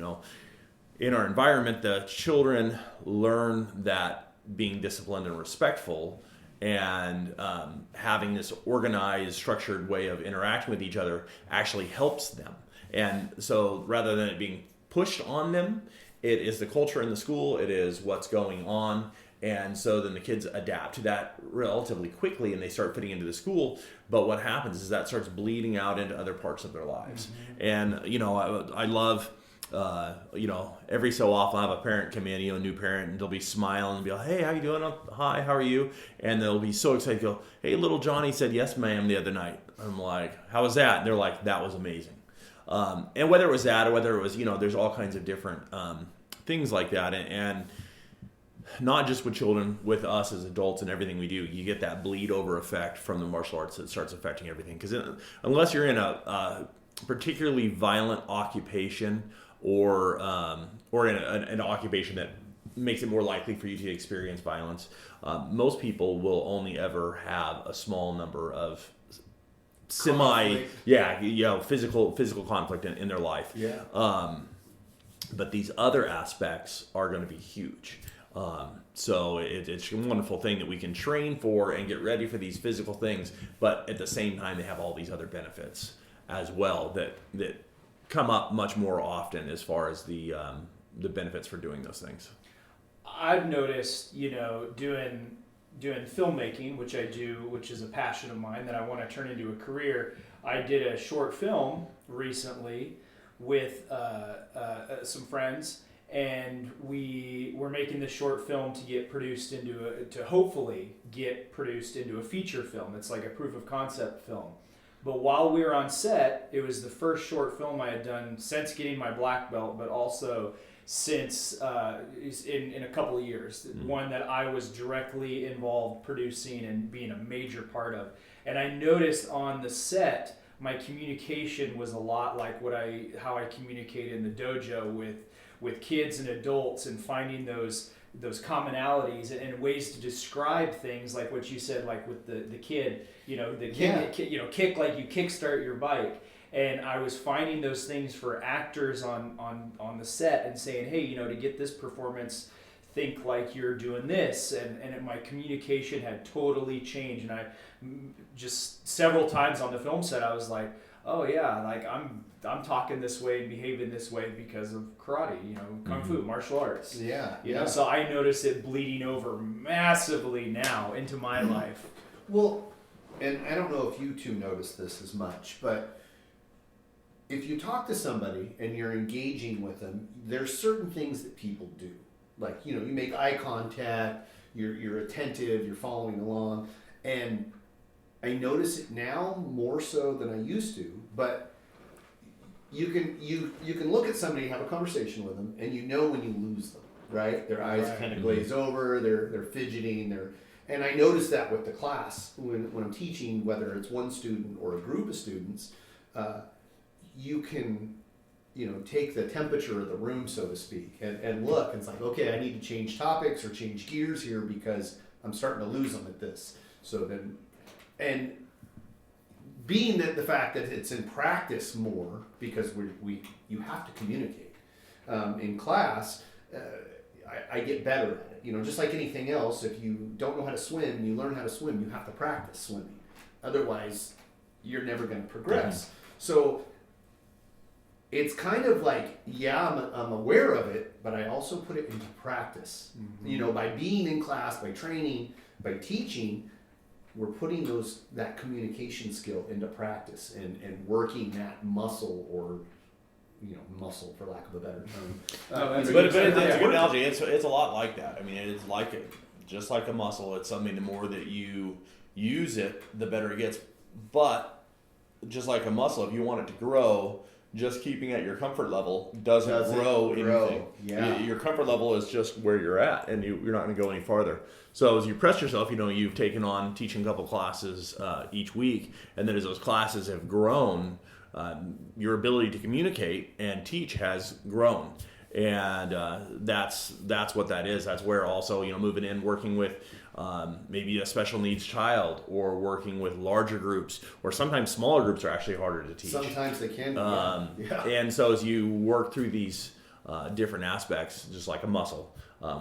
B: in our environment, the children learn that being disciplined and respectful and having this organized, structured way of interacting with each other actually helps them. And so rather than it being pushed on them, it is the culture in the school, it is what's going on. And so then the kids adapt to that relatively quickly and they start fitting into the school. But what happens is that starts bleeding out into other parts of their lives. And, I love, every so often I have a parent come in, a new parent, and they'll be smiling and be like, hey, how you doing? Hi, how are you? And they'll be so excited, go, hey, little Johnny said yes, ma'am, the other night. I'm like, how was that? And they're like, that was amazing. And whether it was that or whether it was, there's all kinds of different things like that. And not just with children, with us as adults and everything we do, you get that bleed over effect from the martial arts that starts affecting everything. Because unless you're in a particularly violent occupation or in an occupation that makes it more likely for you to experience violence, most people will only ever have a small number of physical conflict in their life. But these other aspects are going to be huge. So it's a wonderful thing that we can train for and get ready for these physical things, but at the same time they have all these other benefits as well that come up much more often as far as the benefits for doing those things.
C: I've noticed, doing filmmaking, which I do, which is a passion of mine that I want to turn into a career. I did a short film recently with some friends, and we were making this short film to get produced to hopefully get produced into a feature film. It's like a proof of concept film. But while we were on set, it was the first short film I had done since getting my black belt, but also since in a couple of years. One that I was directly involved producing and being a major part of. And I noticed on the set, my communication was a lot like how I communicate in the dojo with kids and adults, and finding those commonalities and ways to describe things, like what you said, like with the kid, kick like you kickstart your bike. And I was finding those things for actors on the set and saying, hey, to get this performance, think like you're doing this. And my communication had totally changed. And I just several times on the film set, I was like, oh yeah, like I'm talking this way and behaving this way because of karate, kung fu, martial arts. So I notice it bleeding over massively now into my life.
A: Well, and I don't know if you two notice this as much, but if you talk to somebody and you're engaging with them, there's certain things that people do. Like, you make eye contact, you're attentive, you're following along, and I notice it now more so than I used to, but you can look at somebody, have a conversation with them, and when you lose them, right? Their eyes kind of glaze over, they're fidgeting, and I notice that with the class when I'm teaching, whether it's one student or a group of students, you can take the temperature of the room, so to speak, and look, and it's like, okay, I need to change topics or change gears here because I'm starting to lose them at this. So then, and being that the fact that it's in practice more, because you have to communicate in class, I get better at it. Just like anything else, if you don't know how to swim and you learn how to swim, you have to practice swimming. Otherwise, you're never going to progress. So it's kind of like, I'm aware of it, but I also put it into practice. By being in class, by training, by teaching, we're putting that communication skill into practice and working that muscle, or muscle, for lack of a better term.
B: But it's a good analogy. It's a lot like that. I mean, it's just like a muscle. It's something, the more that you use it, the better it gets. But just like a muscle, if you want it to grow, just keeping at your comfort level doesn't grow anything. Yeah. Your comfort level is just where you're at, and you're not going to go any farther. So as you press yourself, you've taken on teaching a couple classes each week, and then as those classes have grown, your ability to communicate and teach has grown. And that's what that is. That's where also, moving in, working with maybe a special needs child, or working with larger groups, or sometimes smaller groups are actually harder to teach.
A: Sometimes they can be.
B: And so as you work through these different aspects, just like a muscle,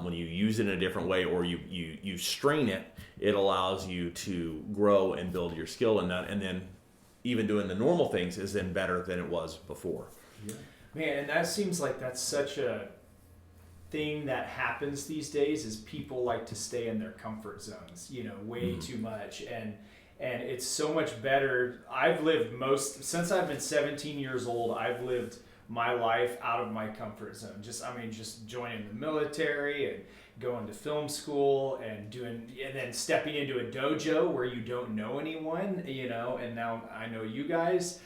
B: When you use it in a different way, or you strain it, it allows you to grow and build your skill in that, and then even doing the normal things is then better than it was before.
C: Yeah. Man, and that seems like that's such a thing that happens these days, is people like to stay in their comfort zones, way too much. And it's so much better. I've lived since I've been 17 years old, I've lived my life out of my comfort zone. Just joining the military and going to film school and then stepping into a dojo where you don't know anyone, and now I know you guys.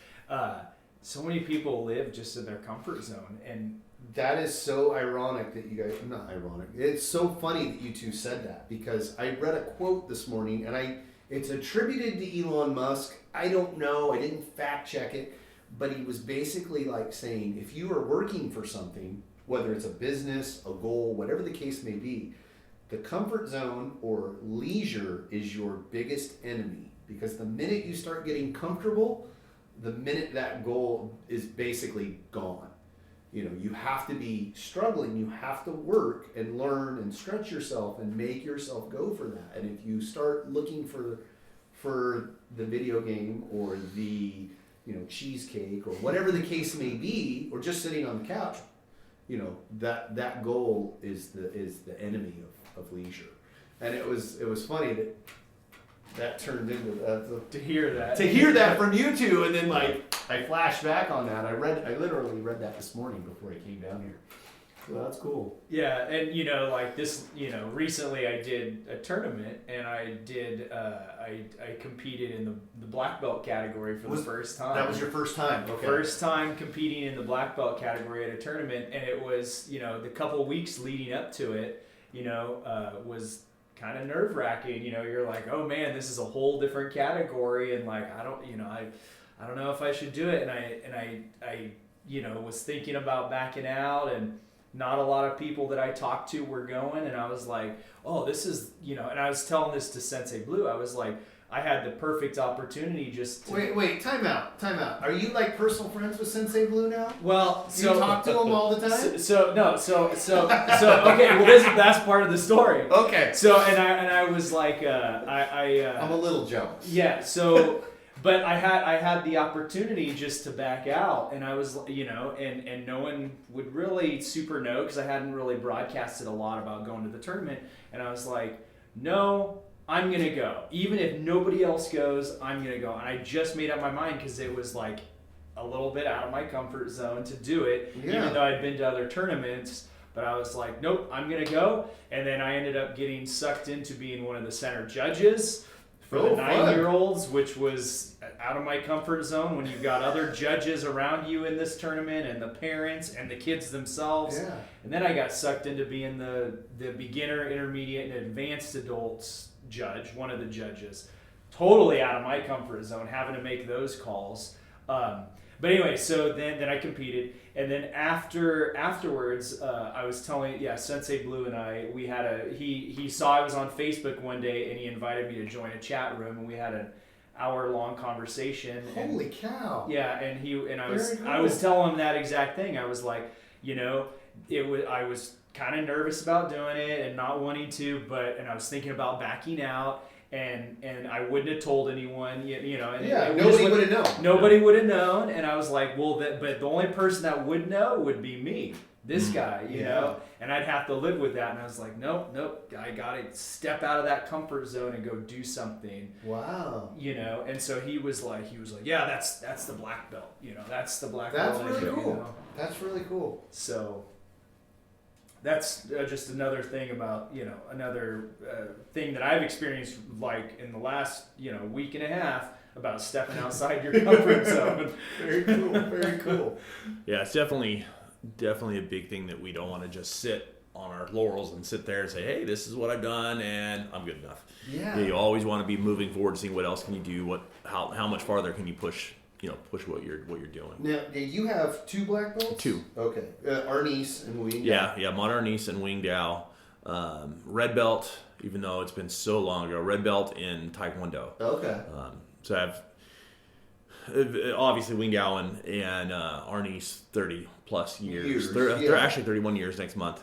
C: So many people live just in their comfort zone, and
A: that is so ironic that you guys, not ironic, it's so funny that you two said that, because I read a quote this morning, and it's attributed to Elon Musk. I don't know, I didn't fact check it, but he was basically like saying, if you are working for something, whether it's a business, a goal, whatever the case may be, the comfort zone or leisure is your biggest enemy, because the minute you start getting comfortable, the minute that goal is basically gone. You have to be struggling, you have to work and learn and stretch yourself and make yourself go for that. And if you start looking for the video game or the cheesecake or whatever the case may be, or just sitting on the couch, that goal is the enemy of leisure. And it was funny that turned into
C: to hear
A: that from you two, and then I flashed back on that. I literally read that this morning before I came down here. So that's cool.
C: Yeah, and recently I did a tournament, and I competed in the black belt category for the first time.
A: That was your first time. Okay.
C: First time competing in the black belt category at a tournament, and it was the couple of weeks leading up to it, was kind of nerve-wracking. You're like, oh man, this is a whole different category, and I don't know if I should do it, and I was thinking about backing out, and not a lot of people that I talked to were going, and I was like, oh, this is, and I was telling this to Sensei Blue. I was like, I had the perfect opportunity just to...
A: Wait, time out. Are you personal friends with Sensei Blue now?
C: Well,
A: so... You talk to him all the time?
C: So okay, well, that's part of the story.
A: Okay.
C: So, and I was like, I'm
A: a little jealous.
C: Yeah, so... But I had the opportunity just to back out, and I was, and no one would really super know, because I hadn't really broadcasted a lot about going to the tournament, and I was like, no, I'm going to go. Even if nobody else goes, I'm going to go. And I just made up my mind, because it was a little bit out of my comfort zone to do it, even though I'd been to other tournaments. But I was like, nope, I'm going to go. And then I ended up getting sucked into being one of the center judges for the 9-year-olds, which was out of my comfort zone when you've got other judges around you in this tournament, and the parents and the kids themselves.
A: Yeah.
C: And then I got sucked into being the beginner, intermediate, and advanced adults judge, one of the judges. Totally out of my comfort zone, having to make those calls. But anyway, so then I competed, and then afterwards, I was telling, Sensei Blue and I, we had he saw I was on Facebook one day, and he invited me to join a chat room, and we had an hour-long conversation.
A: Holy cow!
C: Yeah, and I was
A: cool.
C: I was telling him that exact thing. I was like, I was kind of nervous about doing it and not wanting to, and I was thinking about backing out. And I wouldn't have told anyone,
A: nobody would have known.
C: Nobody would have known, and I was like, well, but the only person that would know would be me, this guy, you know, and I'd have to live with that. And I was like, nope, I gotta step out of that comfort zone and go do something.
A: Wow.
C: And so he was like, yeah, that's the black belt, that's the black belt.
A: That's really cool. That's really cool.
C: So. That's just another thing about, another thing that I've experienced in the last, week and a half about stepping outside your comfort zone.
A: Very cool. Very cool.
B: Yeah, it's definitely a big thing that we don't want to just sit on our laurels and sit there and say, hey, this is what I've done and I'm good enough.
A: Yeah.
B: You always want to be moving forward, seeing what else can you do, how much farther can you push what you're doing.
A: Now, you have 2 black belts? 2. Okay. Arnis and Wing Dao.
B: Yeah, Mon Arnis and Wing Dao. Red belt, even though it's been so long ago, red belt in Taekwondo.
A: Okay.
B: So I have, obviously, Wing Dao and Arnis 30 plus years. They're actually 31 years next month.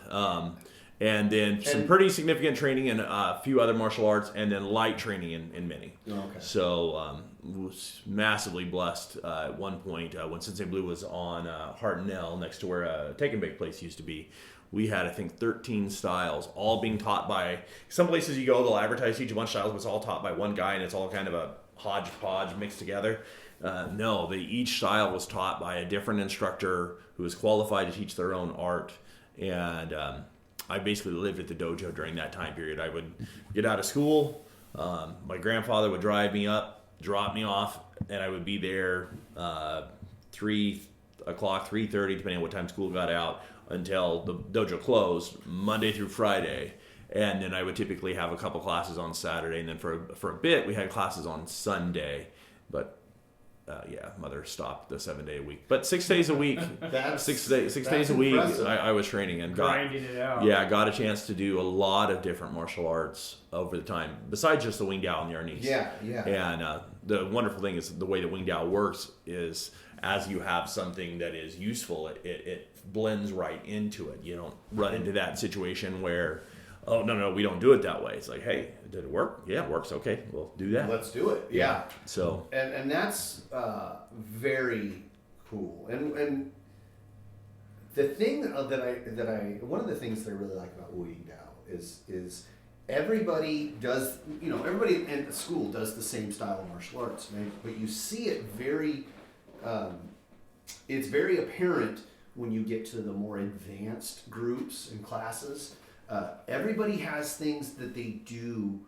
B: And then some pretty significant training in a few other martial arts, and then light training in many.
A: Oh, okay.
B: So was massively blessed at one point when Sensei Blue was on Hartnell, next to where a take and bake place used to be. We had, I think, 13 styles, all being taught by, some places you go, they'll advertise teach a bunch of styles, but it's all taught by one guy, and it's all kind of a hodgepodge mixed together. No, each style was taught by a different instructor who was qualified to teach their own art. And I basically lived at the dojo during that time period. I would get out of school, my grandfather would drive me up, drop me off, and I would be there 3 o'clock, 3:30, depending on what time school got out, until the dojo closed, Monday through Friday. And then I would typically have a couple classes on Saturday, and then for a bit we had classes on Sunday. But mother stopped the 7-day a week. But 6 days a week, six days a week, I was training and
C: grinding it out.
B: Yeah, got a chance to do a lot of different martial arts over the time, besides just the Wing Dao and the Arnis.
A: Yeah.
B: And the wonderful thing is the way that Wing Dao works is as you have something that is useful, it blends right into it. You don't run into that situation where, oh, no, we don't do it that way. It's like, hey, did it work? Yeah, it works. Okay, we'll do that.
A: Let's do it. Yeah.
B: So
A: and that's very cool. And the thing that I one of the things that I really like about Wu Ying Dao is everybody does, everybody in the school does the same style of martial arts, right? But you see it very it's very apparent when you get to the more advanced groups and classes. Everybody has things that they do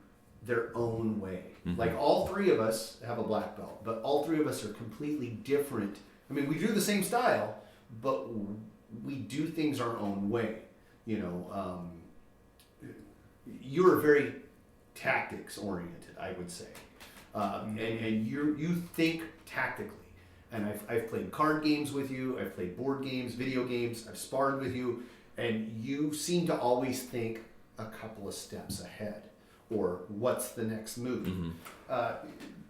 A: their own way. Mm-hmm. Like all three of us have a black belt, but all three of us are completely different. I mean, we do the same style, but we do things our own way. You're very tactics oriented, I would say, and you think tactically. And I've played card games with you. I've played board games, video games. I've sparred with you. And you seem to always think a couple of steps ahead, or what's the next move. Mm-hmm.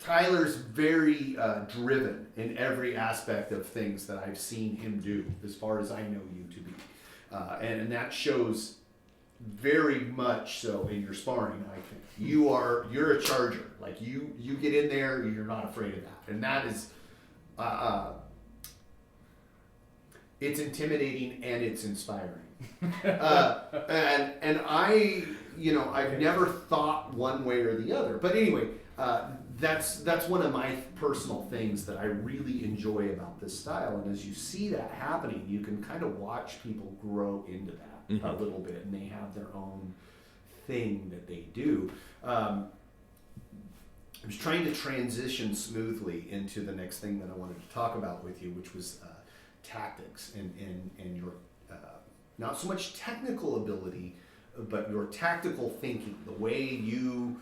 A: Tyler's very driven in every aspect of things that I've seen him do, as far as I know you to be. And that shows very much so in your sparring, I think. You're a charger. Like you get in there, you're not afraid of that. And that is... it's intimidating and it's inspiring. And I've never thought one way or the other. But anyway, that's one of my personal things that I really enjoy about this style. And as you see that happening, you can kind of watch people grow into that mm-hmm. a little bit, and they have their own thing that they do. I was trying to transition smoothly into the next thing that I wanted to talk about with you, which was tactics and your not so much technical ability, but your tactical thinking, the way you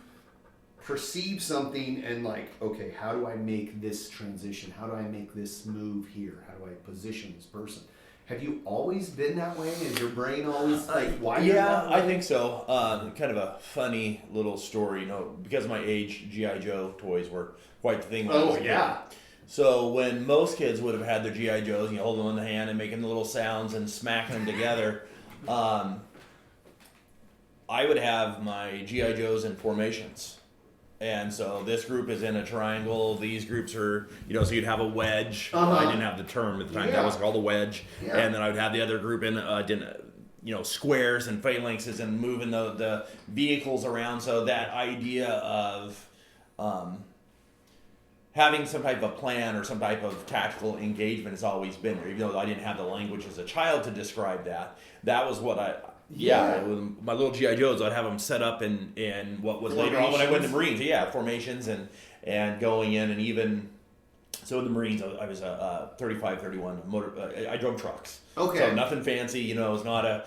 A: perceive something and like, okay, how do I make this transition? How do I make this move here? How do I position this person? Have you always been that way? Is your brain always like wired that way?
B: I think so. Kind of a funny little story. Because of my age, G.I. Joe toys were quite the thing when I was a kid. So when most kids would have had their G.I. Joes, and you hold them in the hand and making the little sounds and smacking them together, I would have my G.I. Joes in formations. And so this group is in a triangle. These groups are, so you'd have a wedge.
A: Uh-huh.
B: I didn't have the term at the time. That was called a wedge. Yeah. And then I would have the other group in, squares and phalanxes and moving the vehicles around. So that idea of having some type of plan or some type of tactical engagement has always been there. Even though I didn't have the language as a child to describe that, that was what my little G.I. Joes, I'd have them set up in what was later on when I went to Marines. Yeah, formations and going in, and even so in the Marines, I was a 35-31 motor. I drove trucks.
A: Okay.
B: So nothing fancy. It's not a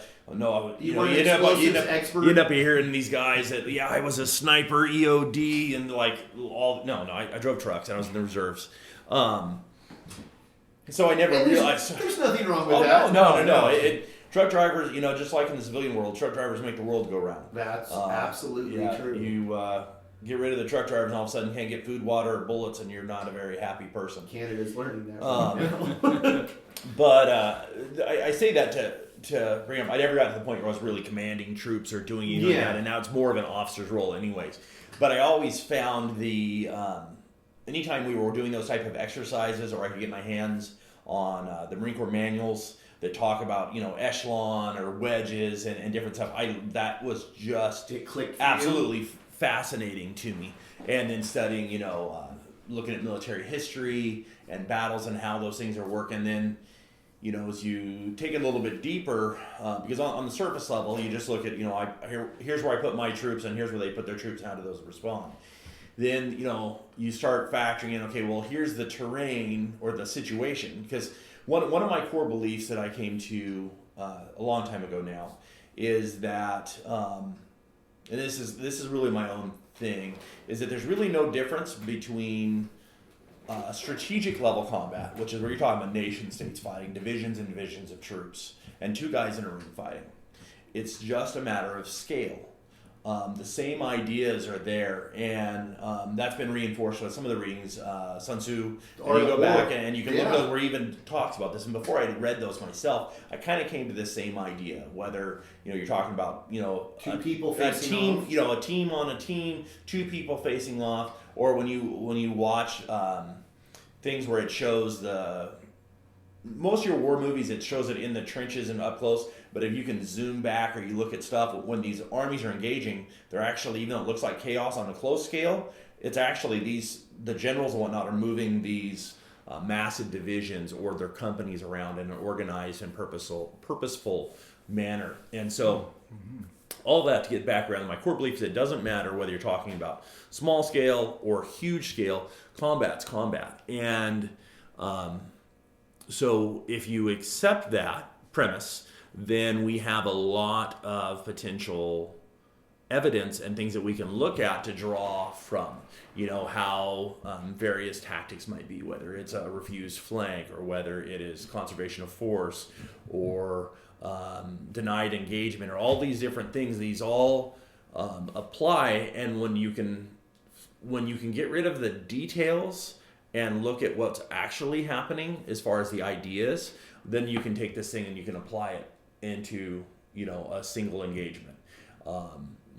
A: you end
B: up hearing these guys that I was a sniper, EOD, and like all. I drove trucks and I was in the reserves. So I never realized.
A: There's nothing wrong with that.
B: No. Truck drivers, just like in the civilian world, truck drivers make the world go round.
A: That's absolutely true.
B: get rid of the truck drivers, and all of a sudden can't get food, water, or bullets, and you're not a very happy person.
A: Canada's learning that.
B: But I say that to bring up, I never got to the point where I was really commanding troops or doing anything like that, and now it's more of an officer's role anyways. But I always found anytime we were doing those type of exercises, or I could get my hands on the Marine Corps manuals that talk about, echelon or wedges and different stuff, that was just
A: it clicked
B: absolutely fascinating to me. And then studying, looking at military history and battles and how those things are working. Then, as you take it a little bit deeper, because on the surface level, you just look at, here's where I put my troops and here's where they put their troops and how do those respond. Then, you start factoring in, okay, well, here's the terrain or the situation. Because one of my core beliefs that I came to a long time ago now is that, and this is really my own thing, is that there's really no difference between strategic level combat, which is where you're talking about nation states fighting, divisions and divisions of troops, and two guys in a room fighting. It's just a matter of scale. The same ideas are there, and that's been reinforced with some of the readings. Sun Tzu, and you go back and you can look at those where he even talks about this. And before I read those myself, I kind of came to this same idea. Whether you're talking about
A: two people facing
B: off, a team on a team, two people facing off, or when you watch things where it shows most of your war movies, it shows it in the trenches and up close. But if you can zoom back or you look at stuff, when these armies are engaging, they're actually, even though it looks like chaos on a close scale, it's actually the generals and whatnot are moving these massive divisions or their companies around in an organized and purposeful manner. And so all that to get back around, my core belief is it doesn't matter whether you're talking about small scale or huge scale, combat's combat. And so if you accept that premise, then we have a lot of potential evidence and things that we can look at to draw from, how various tactics might be, whether it's a refused flank or whether it is conservation of force or denied engagement or all these different things. These all apply, and when you can get rid of the details and look at what's actually happening as far as the ideas, then you can take this thing and you can apply it into a single engagement.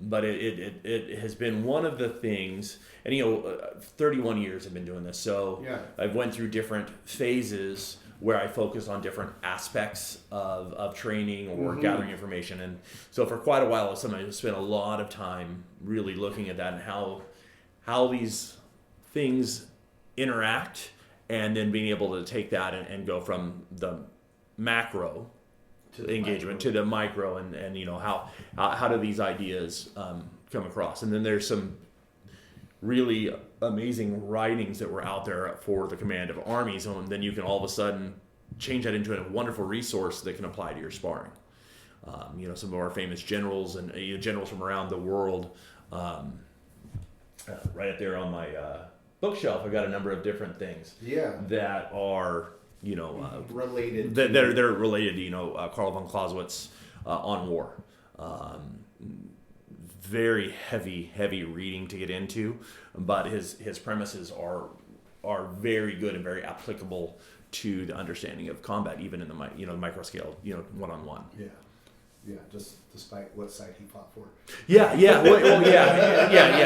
B: But it has been one of the things, and 31 years I've been doing this, so I've went through different phases where I focus on different aspects of training or gathering information. And so for quite a while, I spent a lot of time really looking at that and how these things interact, and then being able to take that and go from the macro to the engagement to the micro, and how do these ideas come across. And then there's some really amazing writings that were out there for the command of armies, and then you can all of a sudden change that into a wonderful resource that can apply to your sparring. Some of our famous generals and generals from around the world, right up there on my bookshelf, I've got a number of different things that are
A: related.
B: They're related to Karl von Clausewitz on war. Very heavy reading to get into, but his premises are very good and very applicable to the understanding of combat, even in the micro scale, one-on-one.
A: Yeah, just despite what side he fought for.
B: Yeah.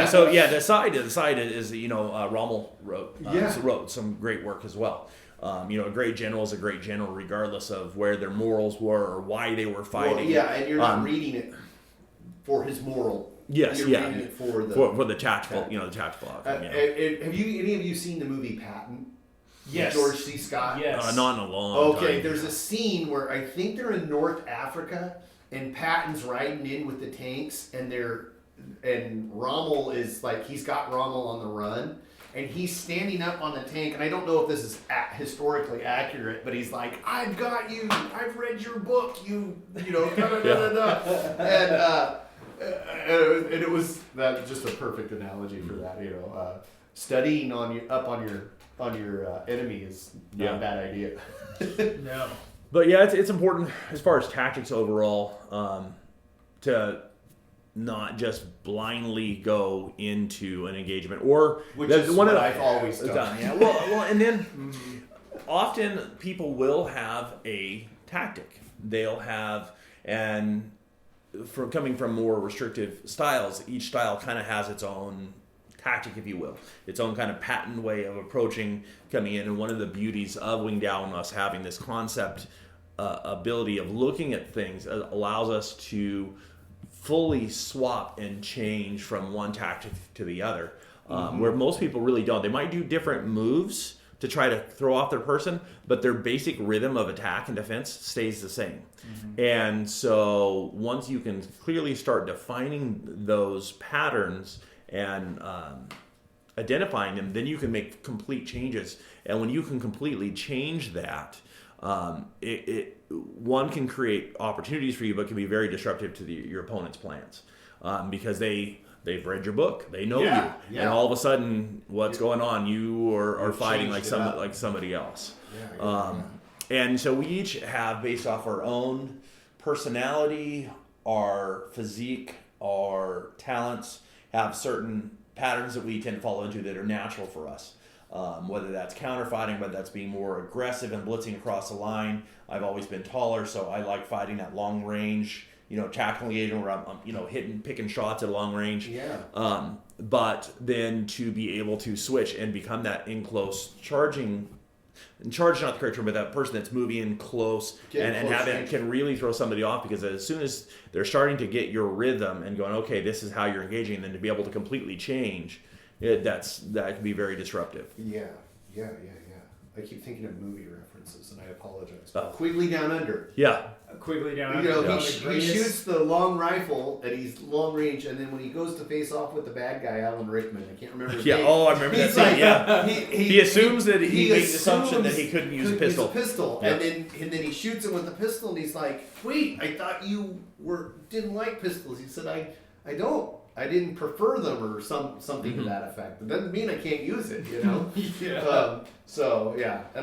B: So the side is Rommel wrote some great work as well. A great general is a great general, regardless of where their morals were or why they were fighting.
A: Well, and you're not reading it for his moral.
B: Yes,
A: you're reading it for
B: the tactical, the tactical outcome.
A: Have any of you seen the movie Patton?
C: Yes.
A: George C. Scott?
C: Yes.
B: Not in a long time.
A: Okay, there's a scene where I think they're in North Africa, and Patton's riding in with the tanks, and Rommel is he's got Rommel on the run, and he's standing up on the tank, and I don't know if this is historically accurate, but he's like, "I've got you. I've read your book. And it was just a perfect analogy for that. Studying on your enemy is not a bad idea.
C: No.
B: But it's important as far as tactics overall to not just blindly go into an engagement, or
A: which is
B: one
A: what
B: of
A: I've always done.
B: Yeah. Well, and then often people will have a tactic. They'll have, and from coming from more restrictive styles, each style kind of has its own tactic, if you will, its own kind of patent way of approaching coming in. And one of the beauties of Wingdao and us having this concept ability of looking at things allows us to fully swap and change from one tactic to the other, where most people really don't. They might do different moves to try to throw off their person, but their basic rhythm of attack and defense stays the same. And so once you can clearly start defining those patterns and identifying them, then you can make complete changes. And when you can completely change that, one can create opportunities for you, but can be very disruptive to your opponent's plans, because they've read your book, they know you, and all of a sudden, what's going on? You are fighting like somebody else. And so we each have, based off our own personality, our physique, our talents, have certain patterns that we tend to fall into that are natural for us. Whether that's counterfighting, whether that's being more aggressive and blitzing across the line. I've always been taller, so I like fighting at long range, tackling agent where I'm picking shots at long range. But then to be able to switch and become that in close charging, and charge not the correct term, but that person that's moving in close and can really throw somebody off, because as soon as they're starting to get your rhythm and going, okay, this is how you're engaging, and then to be able to completely change, that can be very disruptive.
A: Yeah. I keep thinking of movie references, and I apologize. Quigley Down Under.
B: Yeah.
C: Quigley Down Under.
A: He shoots the long rifle, and he's long range, and then when he goes to face off with the bad guy, Alan Rickman, I can't remember his name.
B: I remember that scene. He assumes that he made the assumption that he couldn't use a pistol.
A: And then he shoots him with the pistol, and he's like, "Wait, I thought you didn't like pistols." He said, "I don't. I didn't prefer them," or something to that effect. It doesn't mean I can't use it, and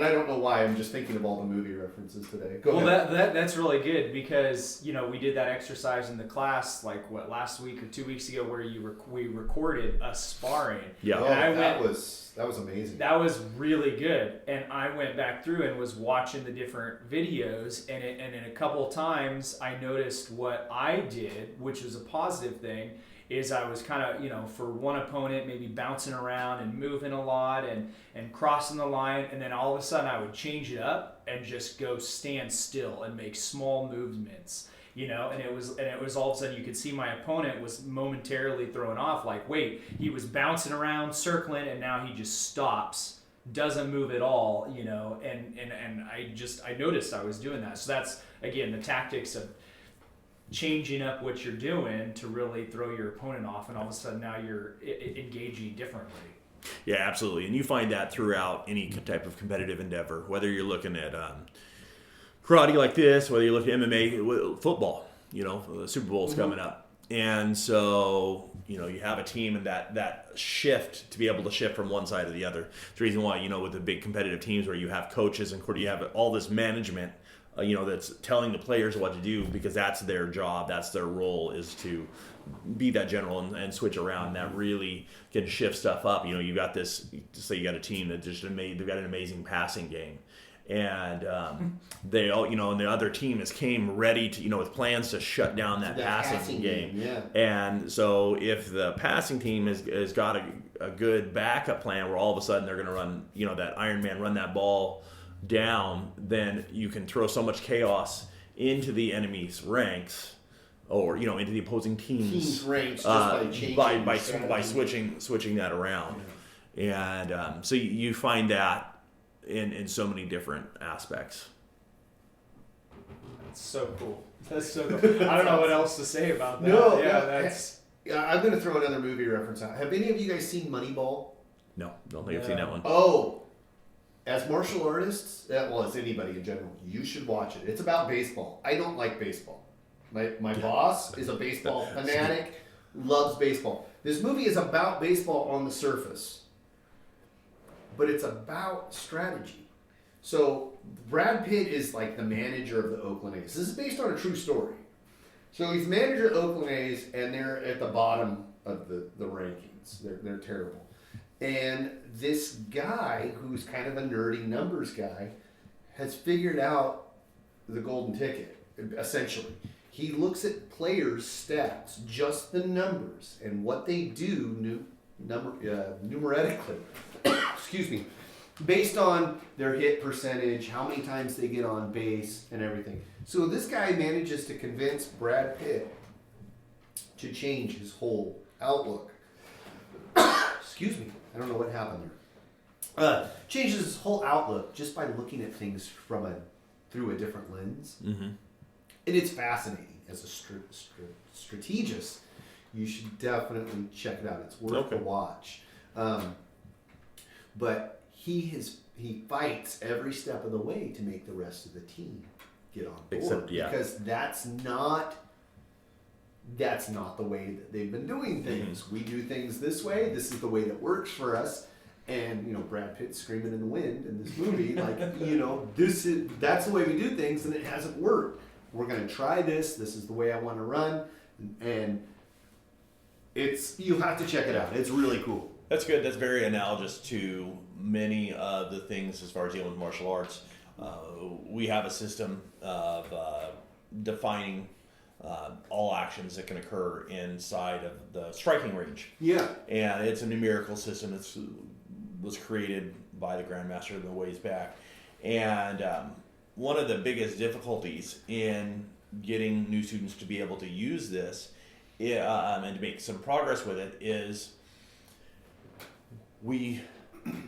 A: I don't know why. I'm just thinking of all the movie references today. Go ahead.
C: That's really good, because we did that exercise in the class last week or 2 weeks ago, where we recorded us sparring.
A: Yeah,
C: and
A: that was amazing.
C: That was really good, and I went back through and was watching the different videos, and in a couple of times I noticed what I did, which was a positive thing. Is I was kind of, for one opponent, maybe bouncing around and moving a lot and crossing the line, and then all of a sudden I would change it up and just go stand still and make small movements, and it was all of a sudden you could see my opponent was momentarily thrown off, like, wait, he was bouncing around, circling, and now he just stops, doesn't move at all, and I noticed I was doing that. So that's, again, the tactics of changing up what you're doing to really throw your opponent off, and all of a sudden now you're engaging differently.
B: Yeah, absolutely. And you find that throughout any type of competitive endeavor, whether you're looking at karate like this, whether you're looking at MMA, football, the Super Bowl's coming up. And so, you have a team, and that shift, to be able to shift from one side to the other. It's the reason why, with the big competitive teams where you have coaches and you have all this management, that's telling the players what to do, because that's their job, that's their role, is to be that general and switch around. That really can shift stuff up. You got this, say you got a team that they've got an amazing passing game, and they all, and the other team came ready to, with plans to shut down that passing game.
A: Yeah.
B: And so if the passing team has got a good backup plan, where all of a sudden they're going to run, that Iron Man, run that ball down, then you can throw so much chaos into the enemy's ranks, or into the opposing team's
A: ranks, just
B: by switching that around. And so you find that in so many different aspects.
C: That's so cool. I don't know what else to say about that.
A: No,
C: that's.
A: I'm going to throw another movie reference out. Have any of you guys seen Moneyball?
B: No, don't think I've seen that one.
A: Oh. As martial artists, as anybody in general, you should watch it. It's about baseball. I don't like baseball. My boss is a baseball fanatic, loves baseball. This movie is about baseball on the surface, but it's about strategy. So Brad Pitt is like the manager of the Oakland A's. This is based on a true story. So he's manager of Oakland A's, and they're at the bottom of the rankings. They're terrible. And this guy, who's kind of a nerdy numbers guy, has figured out the golden ticket, essentially. He looks at players' stats, just the numbers, and what they do numerically, excuse me, based on their hit percentage, how many times they get on base, and everything. So this guy manages to convince Brad Pitt to change his whole outlook. Excuse me, I don't know what happened there. Changes his whole outlook just by looking at things through a different lens.
B: Mm-hmm.
A: And it's fascinating. As a strategist, you should definitely check it out. It's worth the watch. But he fights every step of the way to make the rest of the team get on board. Because that's not the way that they've been doing things. Mm-hmm. We do things this way. This is the way that works for us. And Brad Pitt screaming in the wind in this movie, that's the way we do things, and it hasn't worked. We're going to try this. This is the way I want to run, and you'll have to check it out. It's really cool.
B: That's good. That's very analogous to many of the things as far as dealing with martial arts. We have a system of defining all actions that can occur inside of the striking range.
A: Yeah.
B: And it's a numerical system. It was created by the Grandmaster in the ways back. And one of the biggest difficulties in getting new students to be able to use this and to make some progress with it is we,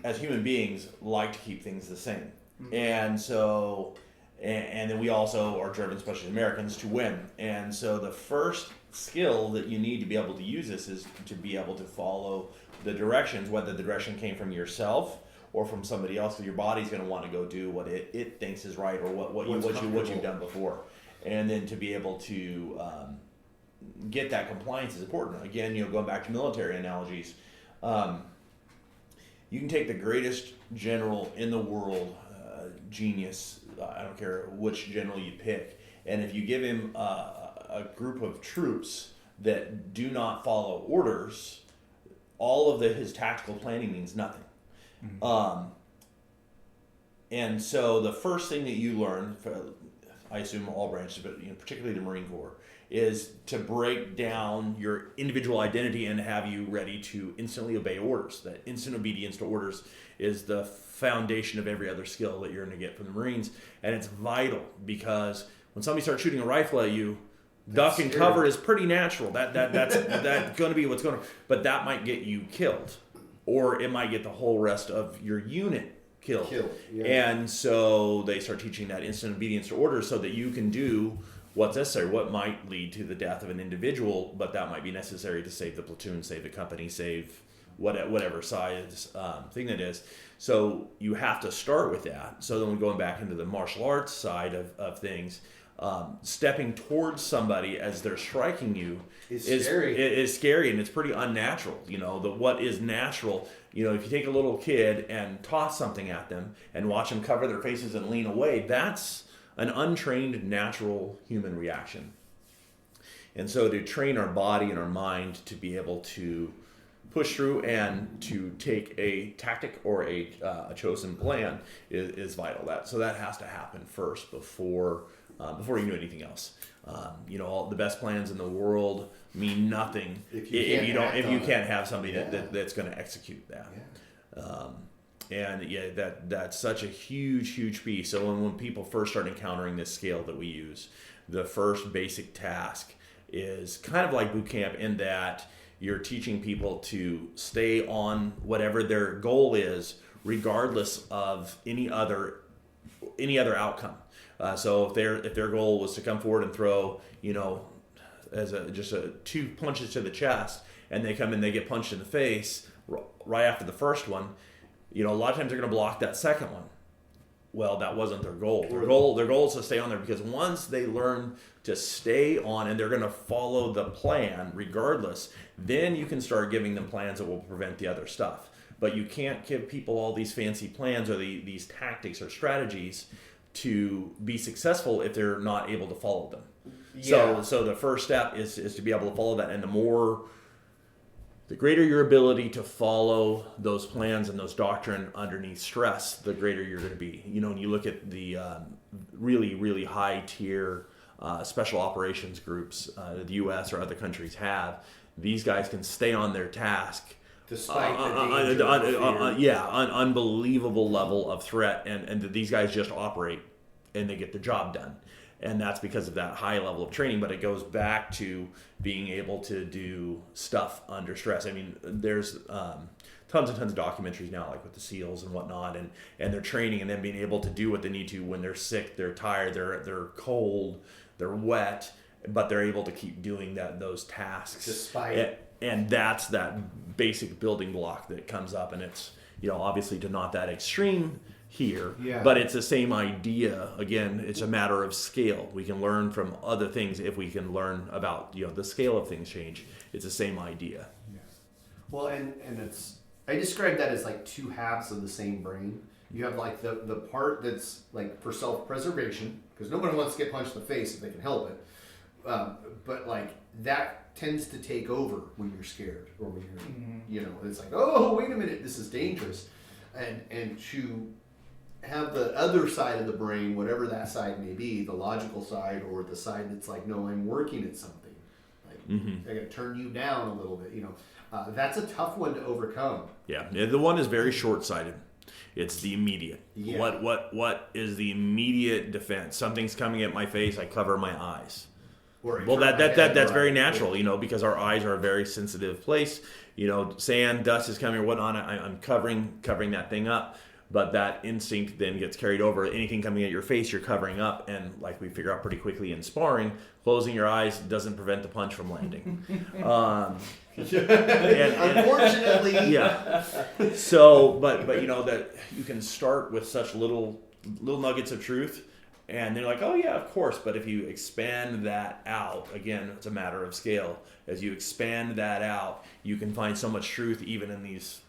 B: as human beings, like to keep things the same. Mm-hmm. And so, and then we also are driven, especially Americans, to win. And so the first skill that you need to be able to use this is to be able to follow the directions, whether the direction came from yourself or from somebody else, so your body's going to want to go do what it thinks is right, or what you've done before, and then to be able to get that compliance is important. Again, going back to military analogies, you can take the greatest general in the world, genius. I don't care which general you pick, and if you give him a group of troops that do not follow orders, all of his tactical planning means nothing. Mm-hmm. And so the first thing that you learn, I assume all branches, but particularly the Marine Corps, is to break down your individual identity and have you ready to instantly obey orders. That instant obedience to orders is the foundation of every other skill that you're going to get from the Marines, and it's vital because when somebody starts shooting a rifle at you, duck and cover is pretty natural. That's going to be what's going to, but that might get you killed, or it might get the whole rest of your unit killed. Yeah. And so they start teaching that instant obedience to orders so that you can do what's necessary, what might lead to the death of an individual, but that might be necessary to save the platoon, save the company, save whatever size thing that is. So you have to start with that. So then going back into the martial arts side of things, stepping towards somebody as they're striking you is scary, and it's pretty unnatural. What is natural, if you take a little kid and toss something at them and watch them cover their faces and lean away, that's an untrained natural human reaction. And so to train our body and our mind to be able to push through and to take a tactic or a chosen plan is vital. So that has to happen first before you can do anything else. All the best plans in the world mean nothing if you can't have somebody that's going to execute that. Yeah. That's such a huge piece. So when people first start encountering this scale that we use, the first basic task is kind of like boot camp in that you're teaching people to stay on whatever their goal is, regardless of any other outcome. So if their goal was to come forward and throw, as just 2 punches to the chest, and they come in, they get punched in the face right after the first one, a lot of times they're going to block that second one. Well, that wasn't their goal. Their goal is to stay on there, because once they learn to stay on and they're going to follow the plan regardless, then you can start giving them plans that will prevent the other stuff. But you can't give people all these fancy plans or these tactics or strategies to be successful if they're not able to follow them. So the first step is to be able to follow that, and the greater your ability to follow those plans and those doctrine underneath stress, the greater you're going to be. When you look at the really, really high tier special operations groups the U.S. or other countries have, these guys can stay on their task
A: despite the danger,
B: unbelievable level of threat, and these guys just operate and they get the job done. And that's because of that high level of training, but it goes back to being able to do stuff under stress. I mean, there's tons and tons of documentaries now, like with the SEALs and whatnot, and their training, and then being able to do what they need to when they're sick, they're tired, they're cold, they're wet, but they're able to keep doing those tasks.
A: Despite
B: and that's that basic building block that comes up, and it's obviously to not that extreme here, but it's the same idea. Again, it's a matter of scale. We can learn from other things if we can learn about the scale of things change. It's the same idea.
A: Well, and it's, I describe that as like two halves of the same brain. You have like the part that's like for self-preservation, because nobody wants to get punched in the face if they can help it, but like that tends to take over when you're scared, or when you're it's like, oh, wait a minute, this is dangerous, and to have the other side of the brain, whatever that side may be, the logical side or the side that's like, no, I'm working at something, like I gotta turn you down a little bit, that's a tough one to overcome.
B: The one is very short-sighted. It's the immediate. What is the immediate defense? Something's coming at my face, I cover my eyes. Well, that's very natural, because our eyes are a very sensitive place. Sand, dust is coming or whatnot. I'm covering that thing up, but that instinct then gets carried over. Anything coming at your face, you're covering up, and like we figure out pretty quickly in sparring, closing your eyes doesn't prevent the punch from landing.
A: Unfortunately,
B: So, but that you can start with such little nuggets of truth. And they're like, oh yeah, of course. But if you expand that out, again, it's a matter of scale. As you expand that out, you can find so much truth even in these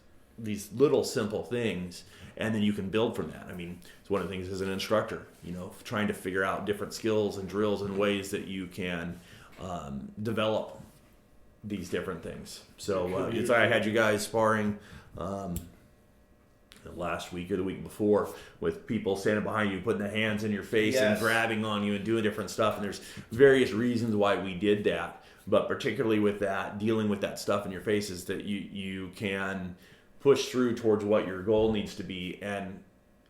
B: little simple things, and then you can build from that. I mean, it's one of the things as an instructor, trying to figure out different skills and drills and ways that you can develop these different things. So it's like I had you guys sparring last week or the week before with people standing behind you, putting their hands in your face and grabbing on you and doing different stuff. And there's various reasons why we did that, but particularly with that, dealing with that stuff in your face, is that you can push through towards what your goal needs to be and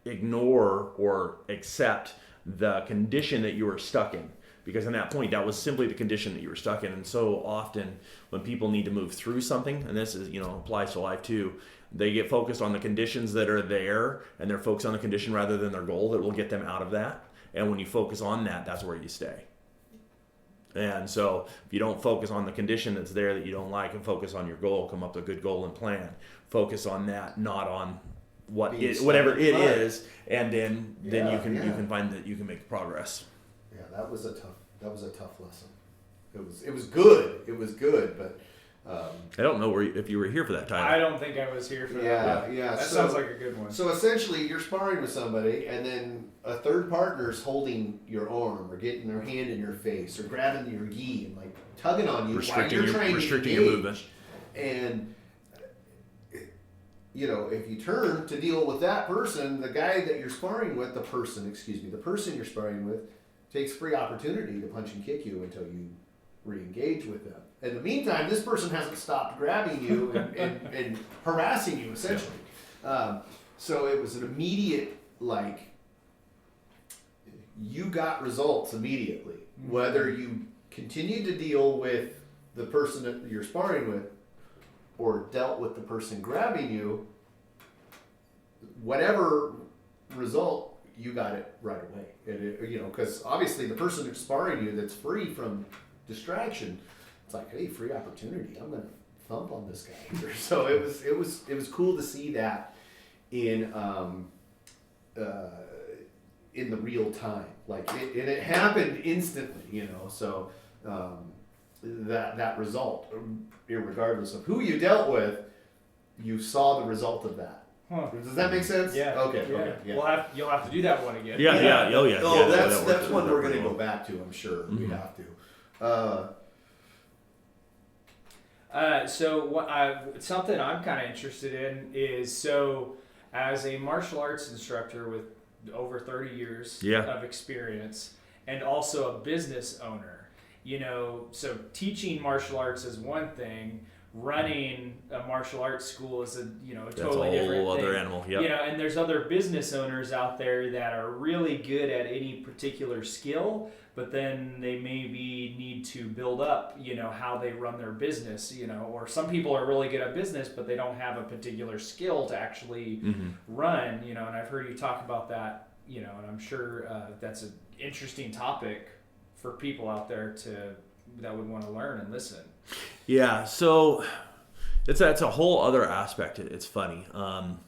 B: ignore or accept the condition that you were stuck in. Because in that point, that was simply the condition that you were stuck in. And so often when people need to move through something, and this is, applies to life too, they get focused on the conditions that are there, and they're focused on the condition rather than their goal that will get them out of that. And when you focus on that, that's where you stay. And so if you don't focus on the condition that's there that you don't like, and focus on your goal, come up with a good goal and plan. Focus on that, not on whatever it is, and then you can find that you can make progress.
A: Yeah, that was a tough lesson. It was good, but
B: I don't know if you were here for that, Tyler.
C: I don't think I was here for that.
A: Yeah.
C: That sounds like a good one.
A: So essentially, you're sparring with somebody, and then a third partner's holding your arm, or getting their hand in your face, or grabbing your gi and like tugging on you while you're trying to engage.
B: Your movement.
A: And if you turn to deal with that person, the guy that you're sparring with, the person you're sparring with, takes free opportunity to punch and kick you until you re-engage with them. In the meantime, this person hasn't stopped grabbing you and harassing you, essentially. So it was an immediate, you got results immediately. Whether you continued to deal with the person that you're sparring with or dealt with the person grabbing you, whatever result, you got it right away. Because obviously the person that's sparring you that's free from distraction, it's like, hey, free opportunity. I'm gonna thump on this guy. So it was cool to see that in the real time. It happened instantly. So that result, regardless of who you dealt with, you saw the result of that.
C: Huh.
A: Does that make sense?
C: Yeah.
A: Okay.
C: Yeah.
A: Okay. Yeah.
C: You'll have to do that one again.
B: Yeah.
A: Oh, that's one we're going to go back to, I'm sure. We have to.
C: So something I'm kind of interested in is, so as a martial arts instructor with over 30 years of experience and also a business owner, so teaching martial arts is one thing, running a martial arts school is a totally different thing.
B: Other animal. Yep.
C: And there's other business owners out there that are really good at any particular skill, but then they maybe need to build up, how they run their business, or some people are really good at business, but they don't have a particular skill to actually run, and I've heard you talk about that, and I'm sure that's an interesting topic for people out there that would want to learn and listen.
B: Yeah, so that's a whole other aspect. It's funny. Going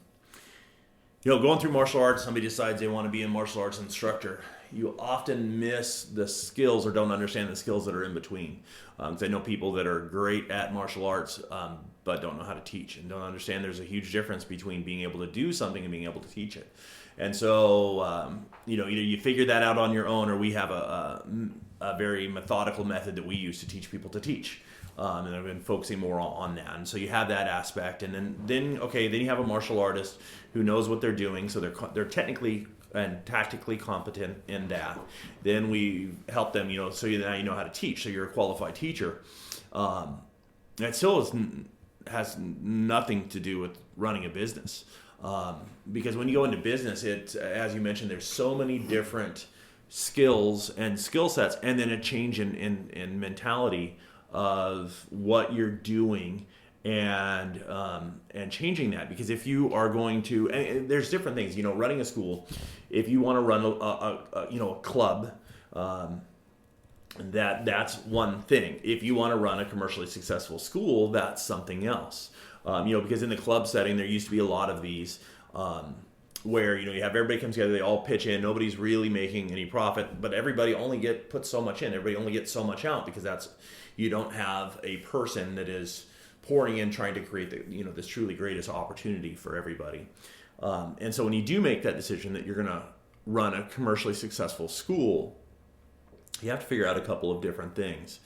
B: through martial arts, somebody decides they want to be a martial arts instructor. You often miss the skills or don't understand the skills that are in between. Because I know people that are great at martial arts, but don't know how to teach and don't understand there's a huge difference between being able to do something and being able to teach it. And so, either you figure that out on your own, or we have a very methodical method that we use to teach people to teach. And I've been focusing more on that. And so you have that aspect. And then you have a martial artist who knows what they're doing. So they're technically and tactically competent in that. Then we help them, so now you know how to teach. So you're a qualified teacher. That still has nothing to do with running a business. Because when you go into business, as you mentioned, there's so many different skills and skill sets, and then a change in mentality of what you're doing and changing that. Because if you are going to, and there's different things, running a school, if you want to run a club, that's one thing. If you want to run a commercially successful school, that's something else. Because in the club setting, there used to be a lot of these where you have everybody comes together, they all pitch in, nobody's really making any profit, but everybody only puts so much in, everybody only gets so much out, because you don't have a person that is pouring in trying to create this truly greatest opportunity for everybody. And so when you do make that decision that you're going to run a commercially successful school, you have to figure out a couple of different things.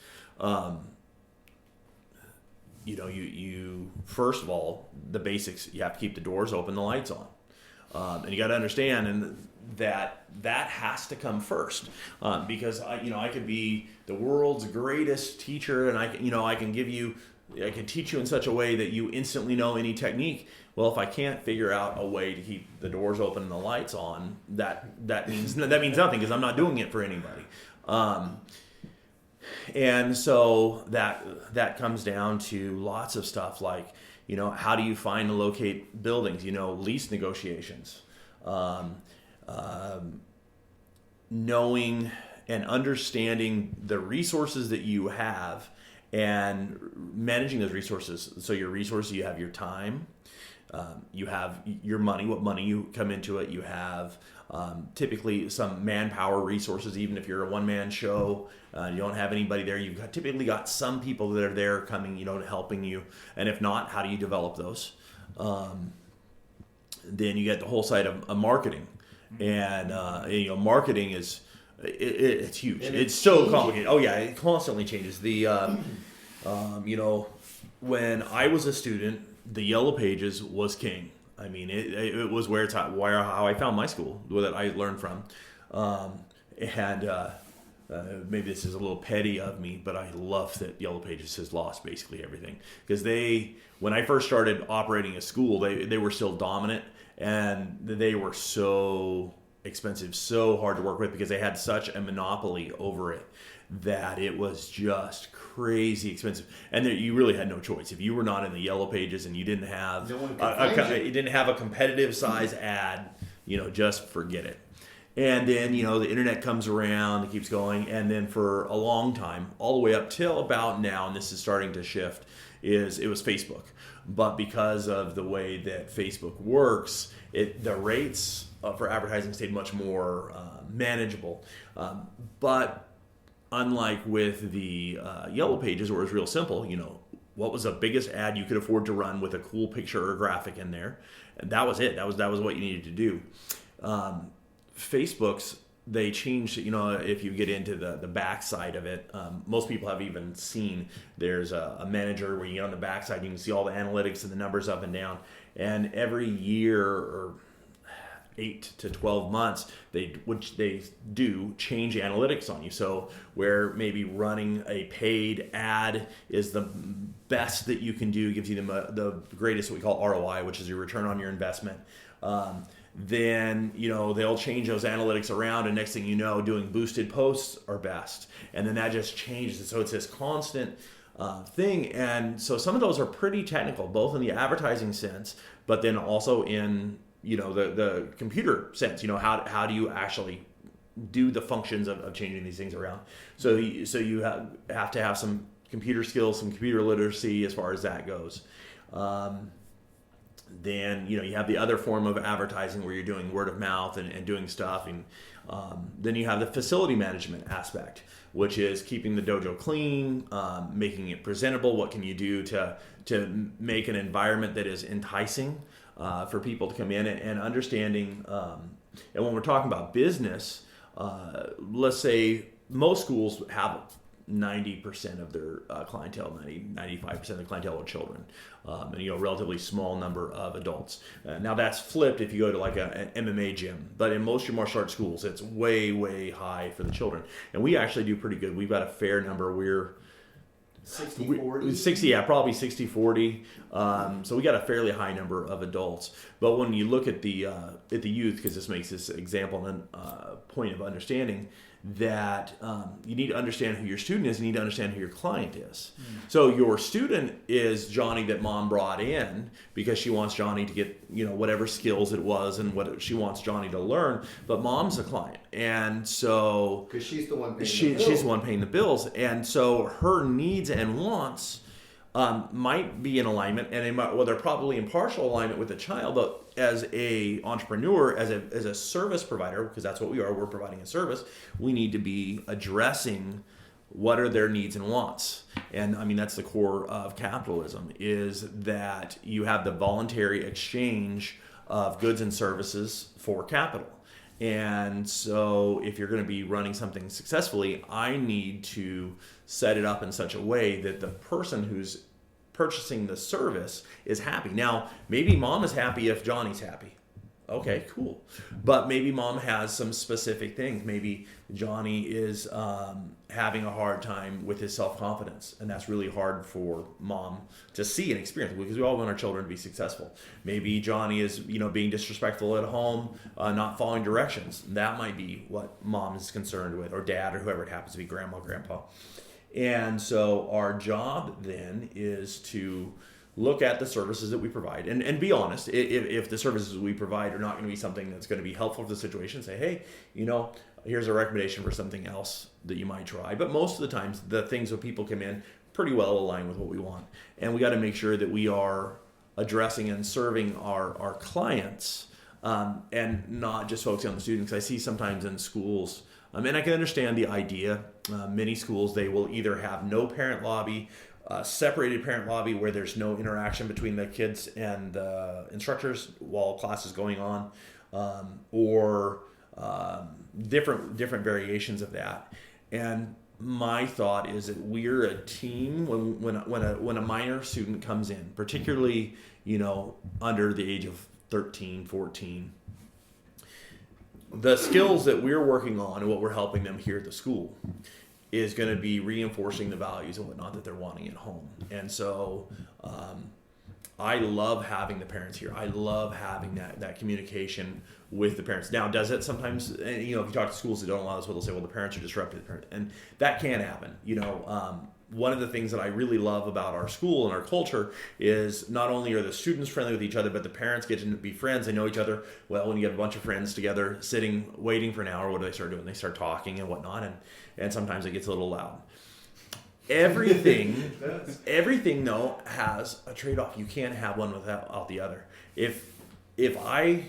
B: You first of all, the basics, you have to keep the doors open, the lights on. And you got to understand that has to come first, because I could be the world's greatest teacher, and I can teach you in such a way that you instantly know any technique. Well, if I can't figure out a way to keep the doors open and the lights on, that means nothing, because I'm not doing it for anybody. And so that comes down to lots of stuff like, how do you find and locate buildings, lease negotiations, knowing and understanding the resources that you have and managing those resources. So your resources, you have your time, you have your money, what money you come into it, you have typically some manpower resources. Even if you're a one-man show, you don't have anybody there, you've typically got some people that are there coming, helping you. And if not, how do you develop those? Then you get the whole side of marketing. And marketing is it's huge. It's so complicated. Oh yeah, it constantly changes. When I was a student, the Yellow Pages was king. I mean, it was how I found my school, that I learned from. Maybe this is a little petty of me, but I love that Yellow Pages has lost basically everything. Because when I first started operating a school, they were still dominant, and they were so expensive, so hard to work with, because they had such a monopoly over it that it was just crazy expensive, and you really had no choice. If you were not in the Yellow Pages and you didn't have a competitive size ad, just forget it. And then the internet comes around, it keeps going, and then for a long time, all the way up till about now, and this is starting to shift, it was Facebook. But because of the way that Facebook works, the rates for advertising stayed much more manageable. But unlike with the Yellow Pages, where it was real simple, what was the biggest ad you could afford to run with a cool picture or graphic in there? And that was it. That was what you needed to do. Facebook's they changed, if you get into the backside of it, most people have even seen there's a manager where you get on the backside, you can see all the analytics and the numbers up and down. And every year or 8 to 12 months, they do change analytics on you. So where maybe running a paid ad is the best that you can do, gives you the greatest, what we call ROI, which is your return on your investment. Then they'll change those analytics around, and next thing you know, doing boosted posts are best, and then that just changes. So it's this constant thing, and so some of those are pretty technical, both in the advertising sense, but then also in the computer sense. How do you actually do the functions of changing these things around? So you have to have some computer skills, some computer literacy as far as that goes. Then you have the other form of advertising where you're doing word of mouth and doing stuff, and then you have the facility management aspect, which is keeping the dojo clean, making it presentable. What can you do to make an environment that is enticing for people to come in, and understanding. And when we're talking about business, let's say most schools have 90% of their clientele, 95% of the clientele are children, and a relatively small number of adults. Now that's flipped if you go to like an MMA gym, but in most of your martial arts schools, it's way, way high for the children. And we actually do pretty good. We've got a fair number. We're
A: 60-40?
B: 60, yeah, probably 60-40. So we got a fairly high number of adults. But when you look at the youth, because this makes this example and point of understanding that you need to understand who your student is, you need to understand who your client is. So your student is Johnny that mom brought in because she wants Johnny to get whatever skills it was and what she wants Johnny to learn, but mom's the client, and so
A: because she's the one paying
B: she's the one paying the bills, and so her needs and wants might be in alignment, and they're probably in partial alignment with the child. But as a entrepreneur, as a service provider, because that's what we are, we're providing a service, we need to be addressing what are their needs and wants. And I mean, that's the core of capitalism, is that you have the voluntary exchange of goods and services for capital. And so if you're going to be running something successfully, I need to set it up in such a way that the person who's purchasing the service is happy. Now, maybe mom is happy if Johnny's happy. Okay, cool. But maybe mom has some specific things. Maybe Johnny is having a hard time with his self-confidence, and that's really hard for mom to see and experience, because we all want our children to be successful. Maybe Johnny is, being disrespectful at home, not following directions. That might be what mom is concerned with, or dad, or whoever it happens to be, grandma, grandpa. And so our job then is to look at the services that we provide and be honest. If the services we provide are not going to be something that's going to be helpful for the situation, say, hey, here's a recommendation for something else that you might try. But most of the times, the things when people come in pretty well align with what we want. And we got to make sure that we are addressing and serving our clients, and not just focusing on the students. I see sometimes in schools, and I can understand the idea. Many schools, they will either have no parent lobby, separated parent lobby where there's no interaction between the kids and the instructors while class is going on, or different variations of that. And my thought is that we're a team when a minor student comes in, particularly under the age of 13, 14. The skills that we're working on and what we're helping them here at the school is going to be reinforcing the values and whatnot that they're wanting at home. And so I love having the parents here. I love having that communication with the parents. Now, does it sometimes, if you talk to schools that don't allow this, they'll say, well, the parents are disruptive. And that can happen. One of the things that I really love about our school and our culture is not only are the students friendly with each other, but the parents get to be friends. They know each other. Well, when you get a bunch of friends together sitting, waiting for an hour, what do they start doing? They start talking and whatnot, and sometimes it gets a little loud. Everything though has a trade-off. You can't have one without the other. If I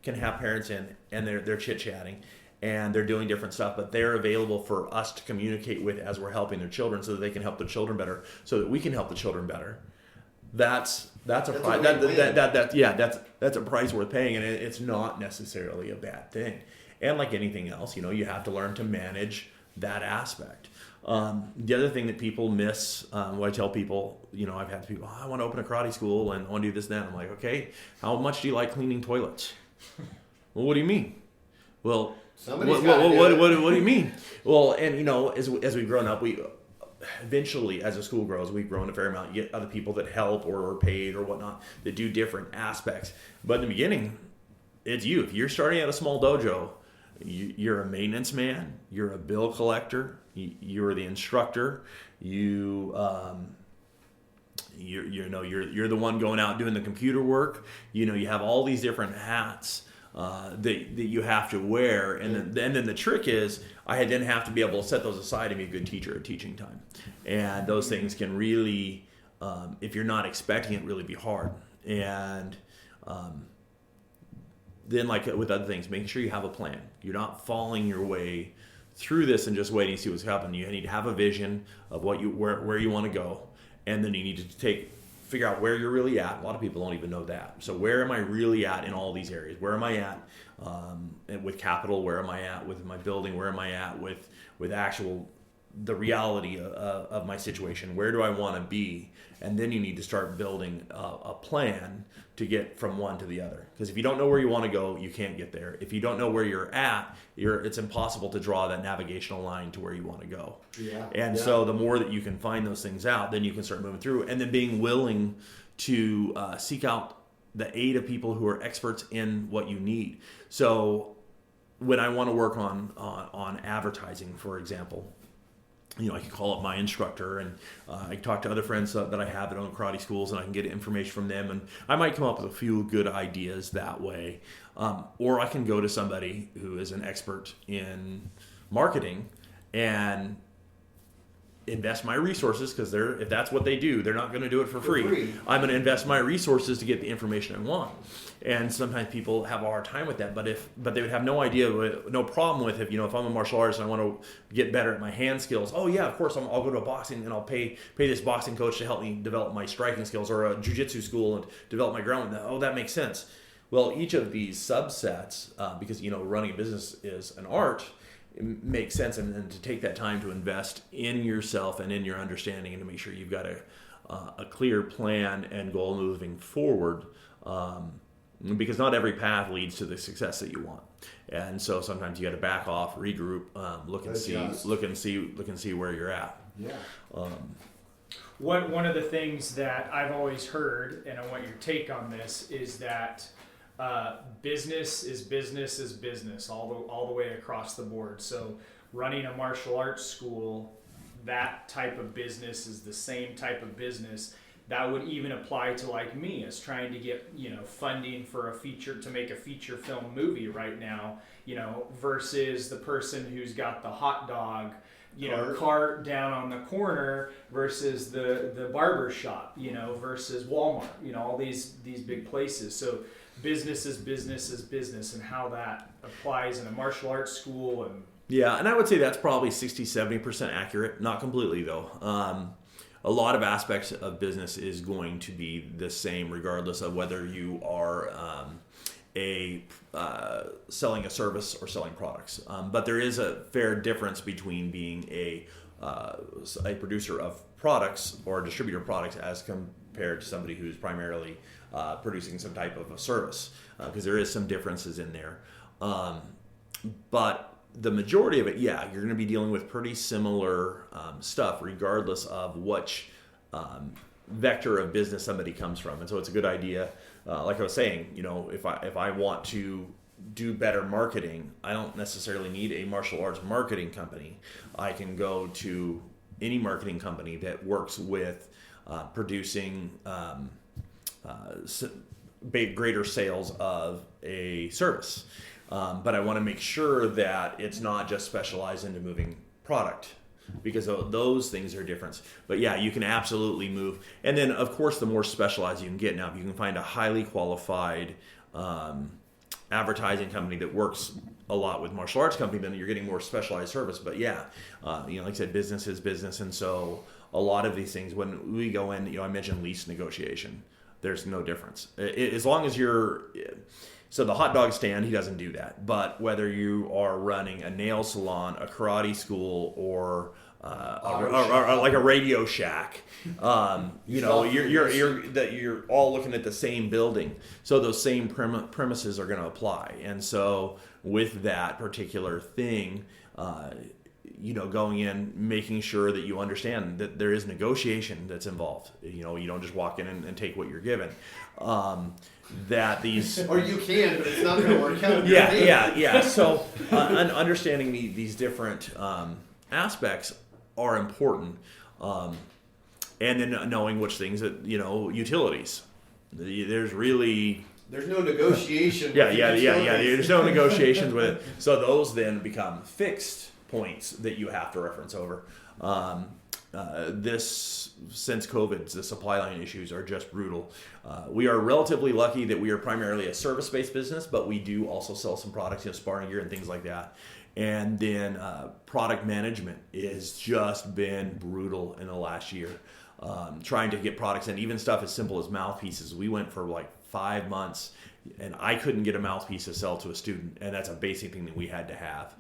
B: can have parents in and they're chit-chatting and they're doing different stuff, but they're available for us to communicate with as we're helping their children so that they can help their children better, so that we can help the children better, that's a
A: a
B: price.
A: win-win.
B: That's a price worth paying, and it's not necessarily a bad thing. And like anything else, you have to learn to manage that aspect. The other thing that people miss, what I tell people, I've had people, I want to open a karate school and I want to do this and that. I'm like, okay, how much do you like cleaning toilets? Well, what do you mean? Well, what do you mean? Well, and as we've grown up, we eventually, as a school grows, we've grown a fair amount. You get other people that help or are paid or whatnot that do different aspects. But in the beginning, it's you. If you're starting at a small dojo, you're a maintenance man, you're a bill collector, you're the instructor, you're the one going out doing the computer work. You have all these different hats that you have to wear, and then the trick is I then have to be able to set those aside and be a good teacher at teaching time, and those things can really, if you're not expecting it, really be hard. And then, like with other things, making sure you have a plan. You're not falling your way through this and just waiting to see what's happening. You need to have a vision of where you want to go, and then you need to figure out where you're really at. A lot of people don't even know that. So where am I really at in all these areas? Where am I at with capital? Where am I at with my building? Where am I at with the reality of my situation? Where do I want to be? And then you need to start building a plan to get from one to the other. Because if you don't know where you want to go, you can't get there. If you don't know where you're at, it's impossible to draw that navigational line to where you want to go. So the more that you can find those things out, then you can start moving through. And then being willing to seek out the aid of people who are experts in what you need. So when I want to work on advertising, for example, I can call up my instructor, and I can talk to other friends that I have that own karate schools, and I can get information from them, and I might come up with a few good ideas that way. Or I can go to somebody who is an expert in marketing and invest my resources, because if that's what they do, they're not going to do it for free. I'm going to invest my resources to get the information I want. And sometimes people have a hard time with that, but they would have no problem with if I'm a martial artist and I want to get better at my hand skills. Oh yeah, of course I'll go to a boxing and I'll pay this boxing coach to help me develop my striking skills, or a jiu-jitsu school and develop my ground. Oh, that makes sense. Well, each of these subsets, because running a business is an art, it makes sense, and to take that time to invest in yourself and in your understanding, and to make sure you've got a clear plan and goal moving forward, because not every path leads to the success that you want. And so sometimes you got to back off, regroup, look and see where you're at.
C: One of the things that I've always heard, and I want your take on this, is that business is business all the way across the board. So running a martial arts school, that type of business is the same type of business. That would even apply to like me as trying to get funding for to make a feature film movie right now, versus the person who's got the hot dog cart down on the corner versus the barber shop, versus Walmart, all these big places. So business is business, and how that applies in a martial arts school.
B: And I would say that's probably 60-70% accurate, not completely though. A lot of aspects of business is going to be the same regardless of whether you are selling a service or selling products. But there is a fair difference between being a producer of products or a distributor of products as compared to somebody who's primarily producing some type of a service, because there is some differences in there. But the majority of it, you're going to be dealing with pretty similar stuff regardless of which vector of business somebody comes from. And so it's a good idea. Like I was saying, if I want to do better marketing, I don't necessarily need a martial arts marketing company. I can go to any marketing company that works with producing greater sales of a service. But I want to make sure that it's not just specialized into moving product, because those things are different. But you can absolutely move. And then, of course, the more specialized you can get. Now, if you can find a highly qualified advertising company that works a lot with martial arts company, then you're getting more specialized service. But yeah, like I said, business is business. And so a lot of these things, when we go in, I mentioned lease negotiation, there's no difference. As long as so the hot dog stand, he doesn't do that. But whether you are running a nail salon, a karate school, or like a Radio Shack, you're all looking at the same building, so those same premises are going to apply. And so with that particular thing, going in, making sure that you understand that there is negotiation that's involved. You don't just walk in and take what you're given. That these
A: or you can, but it's not going to work out.
B: Yeah. So understanding these different aspects are important, and then knowing which things that utilities. There's
A: no negotiation.
B: Yeah. There's no negotiations with it. So those then become fixed points that you have to reference over. Since COVID, the supply line issues are just brutal. We are relatively lucky that we are primarily a service-based business, but we do also sell some products, sparring gear and things like that. And then product management has just been brutal in the last year. Trying to get products in, even stuff as simple as mouthpieces. We went for like 5 months, and I couldn't get a mouthpiece to sell to a student, and that's a basic thing that we had to have.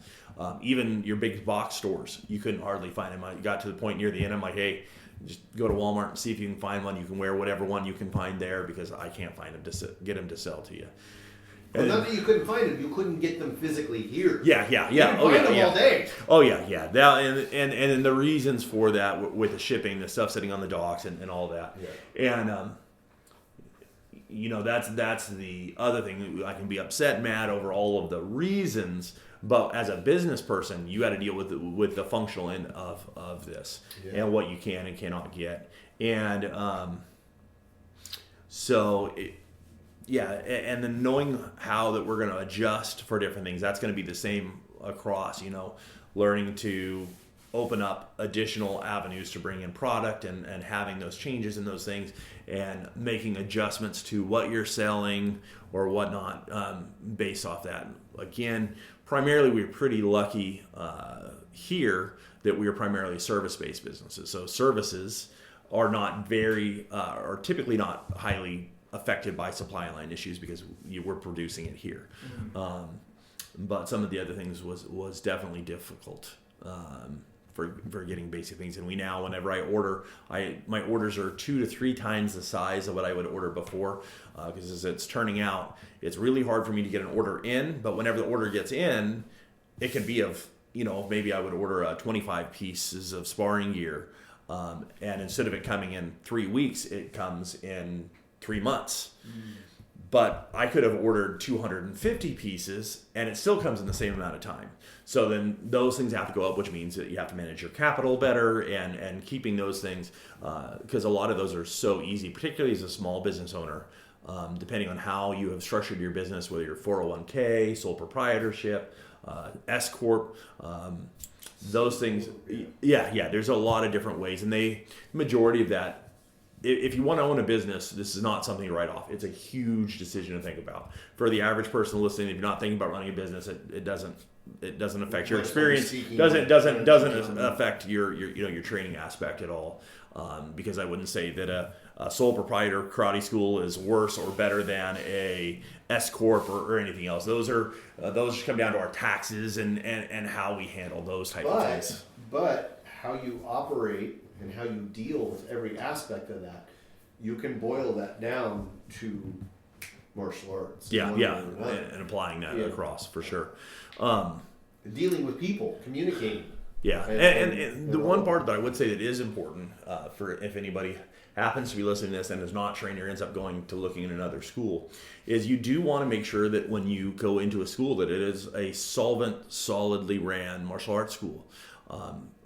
B: Even your big box stores, you couldn't hardly find them. I got to the point near the end, I'm like, hey, just go to Walmart and see if you can find one. You can wear whatever one you can find there, because I can't find them to get them to sell to you.
A: Well, not that you couldn't find them, you couldn't get them physically here.
B: Yeah.
A: You can find them all day.
B: Oh yeah. That, and the reasons for that with the shipping, the stuff sitting on the docks and all that. Yeah. And that's the other thing. I can be upset, mad over all of the reasons, but as a business person, you got to deal with the functional end of this and what you can and cannot get. And and then knowing how that we're going to adjust for different things, that's going to be the same across, learning to open up additional avenues to bring in product and having those changes in those things and making adjustments to what you're selling or whatnot based off that. Again, primarily we're pretty lucky here that we are primarily service-based businesses. So services are not are typically not highly affected by supply line issues because we're producing it here. Mm-hmm. But some of the other things was definitely difficult for getting basic things. And whenever I order, my orders are 2 to 3 times the size of what I would order before, because as it's turning out, it's really hard for me to get an order in. But whenever the order gets in, it can be of, maybe I would order 25 pieces of sparring gear, and instead of it coming in 3 weeks, it comes in 3 months. But I could have ordered 250 pieces and it still comes in the same amount of time. So then those things have to go up, which means that you have to manage your capital better and keeping those things, because a lot of those are so easy, particularly as a small business owner, depending on how you have structured your business, whether you're 401k, sole proprietorship, S Corp, those things. Yeah, there's a lot of different ways, and the majority of that, if you want to own a business, this is not something to write off. It's a huge decision to think about. For the average person listening, if you're not thinking about running a business, it doesn't affect your experience. Doesn't affect your training aspect at all. Because I wouldn't say that a sole proprietor karate school is worse or better than a S Corp or anything else. Those come down to our taxes and how we handle those type of things.
A: But how you operate and how you deal with every aspect of that, you can boil that down to martial arts.
B: And applying that across for sure.
A: Dealing with people, communicating.
B: Yeah, and the one part that I would say that is important for if anybody happens to be listening to this and is not trained or ends up going to looking in another school, is you do want to make sure that when you go into a school that it is a solidly ran martial arts school.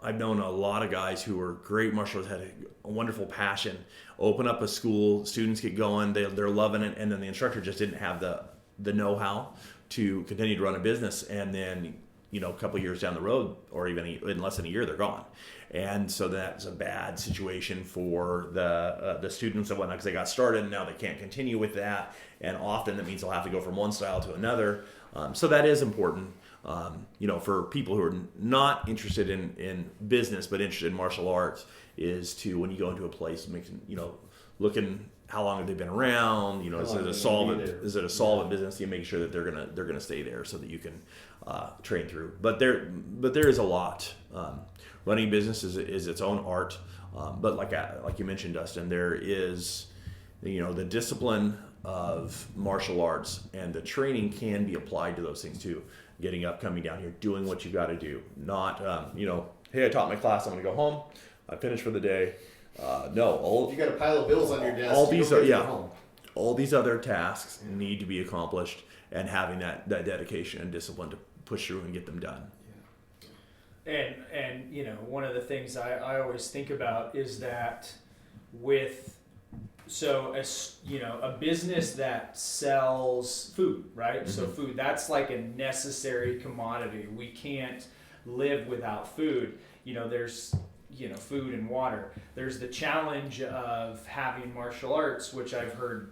B: I've known a lot of guys who are great martial artists, had a wonderful passion, open up a school, students get going, they're loving it, and then the instructor just didn't have the know-how to continue to run a business, and then a couple of years down the road, or even in less than a year, they're gone. And so that's a bad situation for the students and whatnot, because they got started and now they can't continue with that, and often that means they'll have to go from one style to another. So that is important. For people who are not interested in business but interested in martial arts, is to, when you go into a place, looking how long have they been around, is it a solvent business? You make sure that they're gonna stay there so that you can train through. But there is a lot. Running a business is its own art. But like you mentioned, Dustin, there is the discipline of martial arts, and the training can be applied to those things too. Getting up, coming down here, doing what you got to do. Not hey, I taught my class, I'm gonna go home, I finished for the day. No,
A: you got a pile of bills on your desk.
B: All these other tasks need to be accomplished, and having that dedication and discipline to push through and get them done.
C: And one of the things I always think about is that a business that sells food, right? Mm-hmm. So food, that's like a necessary commodity. We can't live without food. There's food and water. There's the challenge of having martial arts, which I've heard,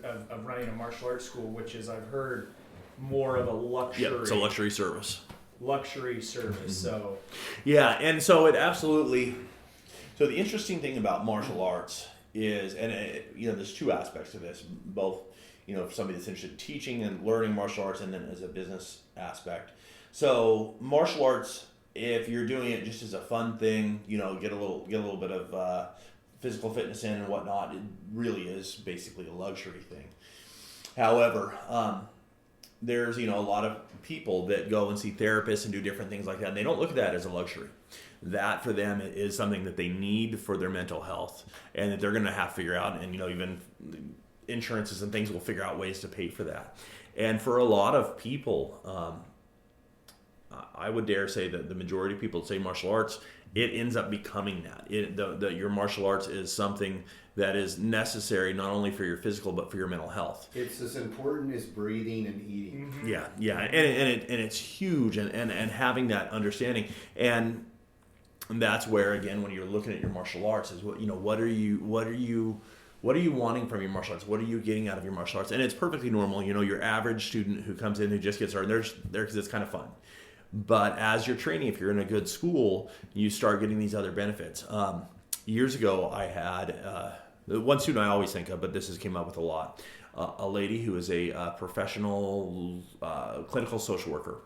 C: of running a martial arts school, which is, I've heard, more of a luxury.
B: Yeah, it's a luxury service.
C: Mm-hmm. So
B: yeah, and so it absolutely. So the interesting thing about martial arts is, and there's two aspects to this, both for somebody that's interested in teaching and learning martial arts, and then as a business aspect. So martial arts, if you're doing it just as a fun thing, get a little bit of physical fitness in and whatnot, it really is basically a luxury thing. However, there's a lot of people that go and see therapists and do different things like that, and they don't look at that as a luxury. That for them is something that they need for their mental health, and that they're going to have to figure out, and even insurances and things will figure out ways to pay for that. And for a lot of people, I would dare say that the majority of people that say martial arts, it ends up becoming that. Your martial arts is something that is necessary not only for your physical but for your mental health.
A: It's as important as breathing and eating.
B: Mm-hmm. Yeah, and it's huge, and having that understanding, and that's where, again, when you're looking at your martial arts, is what are you wanting from your martial arts? What are you getting out of your martial arts? And it's perfectly normal. Your average student who comes in, who just gets started, they're there because it's kind of fun. But as you're training, if you're in a good school, you start getting these other benefits. Years ago, I had one student I always think of, but this has came up with a lot. A lady who is a professional clinical social worker,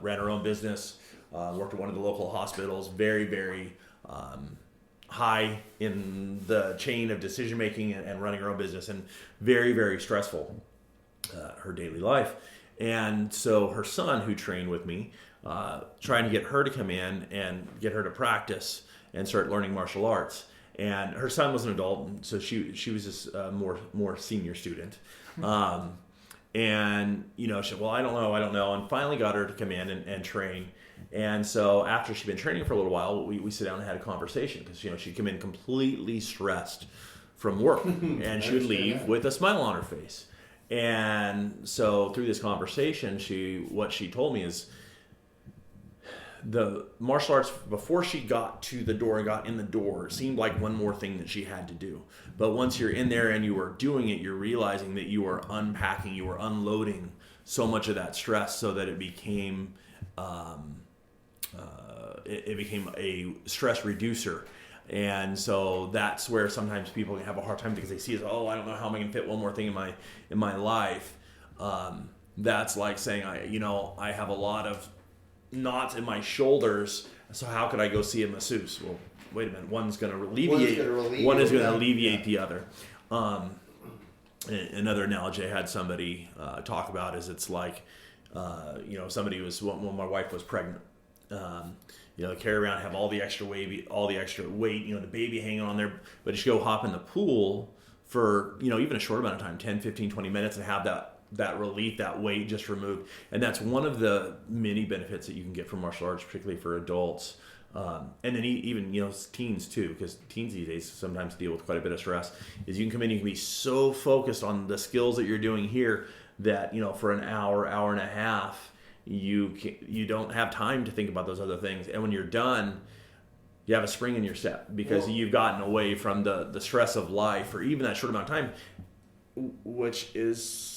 B: ran her own business, worked at one of the local hospitals, very, very high in the chain of decision making and running her own business, and very, very stressful, her daily life. And so her son, who trained with me, trying to get her to come in and get her to practice and start learning martial arts. And her son was an adult, so she was just a more senior student. And she said, well, I don't know, and finally got her to come in and train. And so after she'd been training for a little while, we sat down and had a conversation, because she'd come in completely stressed from work, and she would leave with a smile on her face. And so through this conversation, what she told me is, the martial arts, before she got to the door and got in the door, seemed like one more thing that she had to do. But once you're in there and you are doing it, you're realizing that you are unpacking, you are unloading so much of that stress, so that it became a stress reducer. And so that's where sometimes people can have a hard time, because they see it, I don't know how I'm going to fit one more thing in my life. That's like saying, I have a lot of knots in my shoulders, so how could I go see a masseuse? Well, wait a minute, one is going to alleviate the other. Another analogy I had somebody talk about is, it's like somebody was, when my wife was pregnant, carry around, have all the extra weight, the baby hanging on there, but you should go hop in the pool for even a short amount of time, 10, 15, 20 minutes, and have that relief, that weight just removed. And that's one of the many benefits that you can get from martial arts, particularly for adults. And then even teens too, because teens these days sometimes deal with quite a bit of stress, is you can come in, you can be so focused on the skills that you're doing here that for an hour and a half, you don't have time to think about those other things. And when you're done, you have a spring in your step, because you've gotten away from the stress of life for even that short amount of time, which is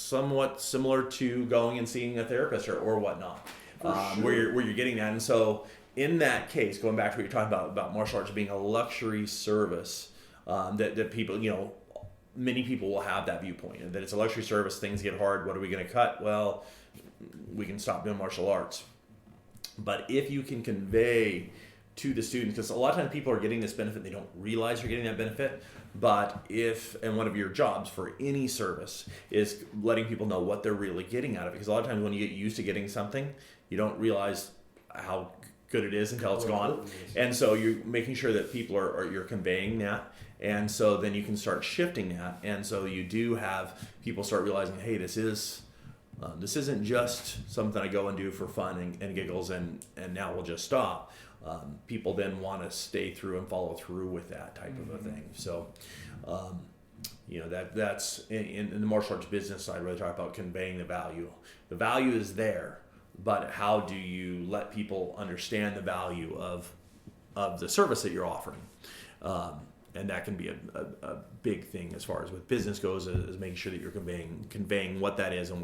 B: somewhat similar to going and seeing a therapist or whatnot. where you're getting that. And so in that case, going back to what you're talking about martial arts being a luxury service, that people, many people will have that viewpoint, that it's a luxury service. Things get hard. What are we going to cut? Well, we can stop doing martial arts. But if you can convey to the students, because a lot of times people are getting this benefit, they don't realize you're getting that benefit. But and one of your jobs for any service is letting people know what they're really getting out of it. Because a lot of times when you get used to getting something, you don't realize how good it is until it's gone. And so you're making sure that people you're conveying that. And so then you can start shifting that. And so you do have people start realizing, hey, this isn't just something I go and do for fun and giggles and now we'll just stop. People then want to stay through and follow through with that type of a thing. So, that's in the martial arts business side, where they talk about conveying the value. The value is there, but how do you let people understand the value of the service that you're offering? And that can be a big thing as far as with business goes, is making sure that you're conveying what that is and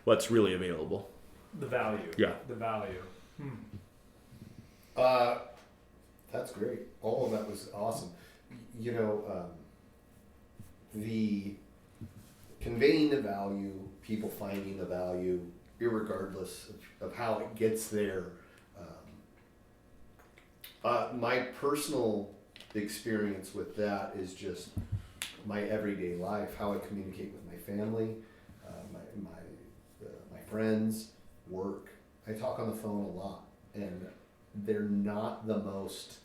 B: what's really available.
C: The value.
B: Yeah.
C: The value.
A: That's great. All of that was awesome. The conveying the value, people finding the value, irregardless of how it gets there. My personal experience with that is just my everyday life, how I communicate with my family, my friends, work. I talk on the phone a lot, and they're not the most.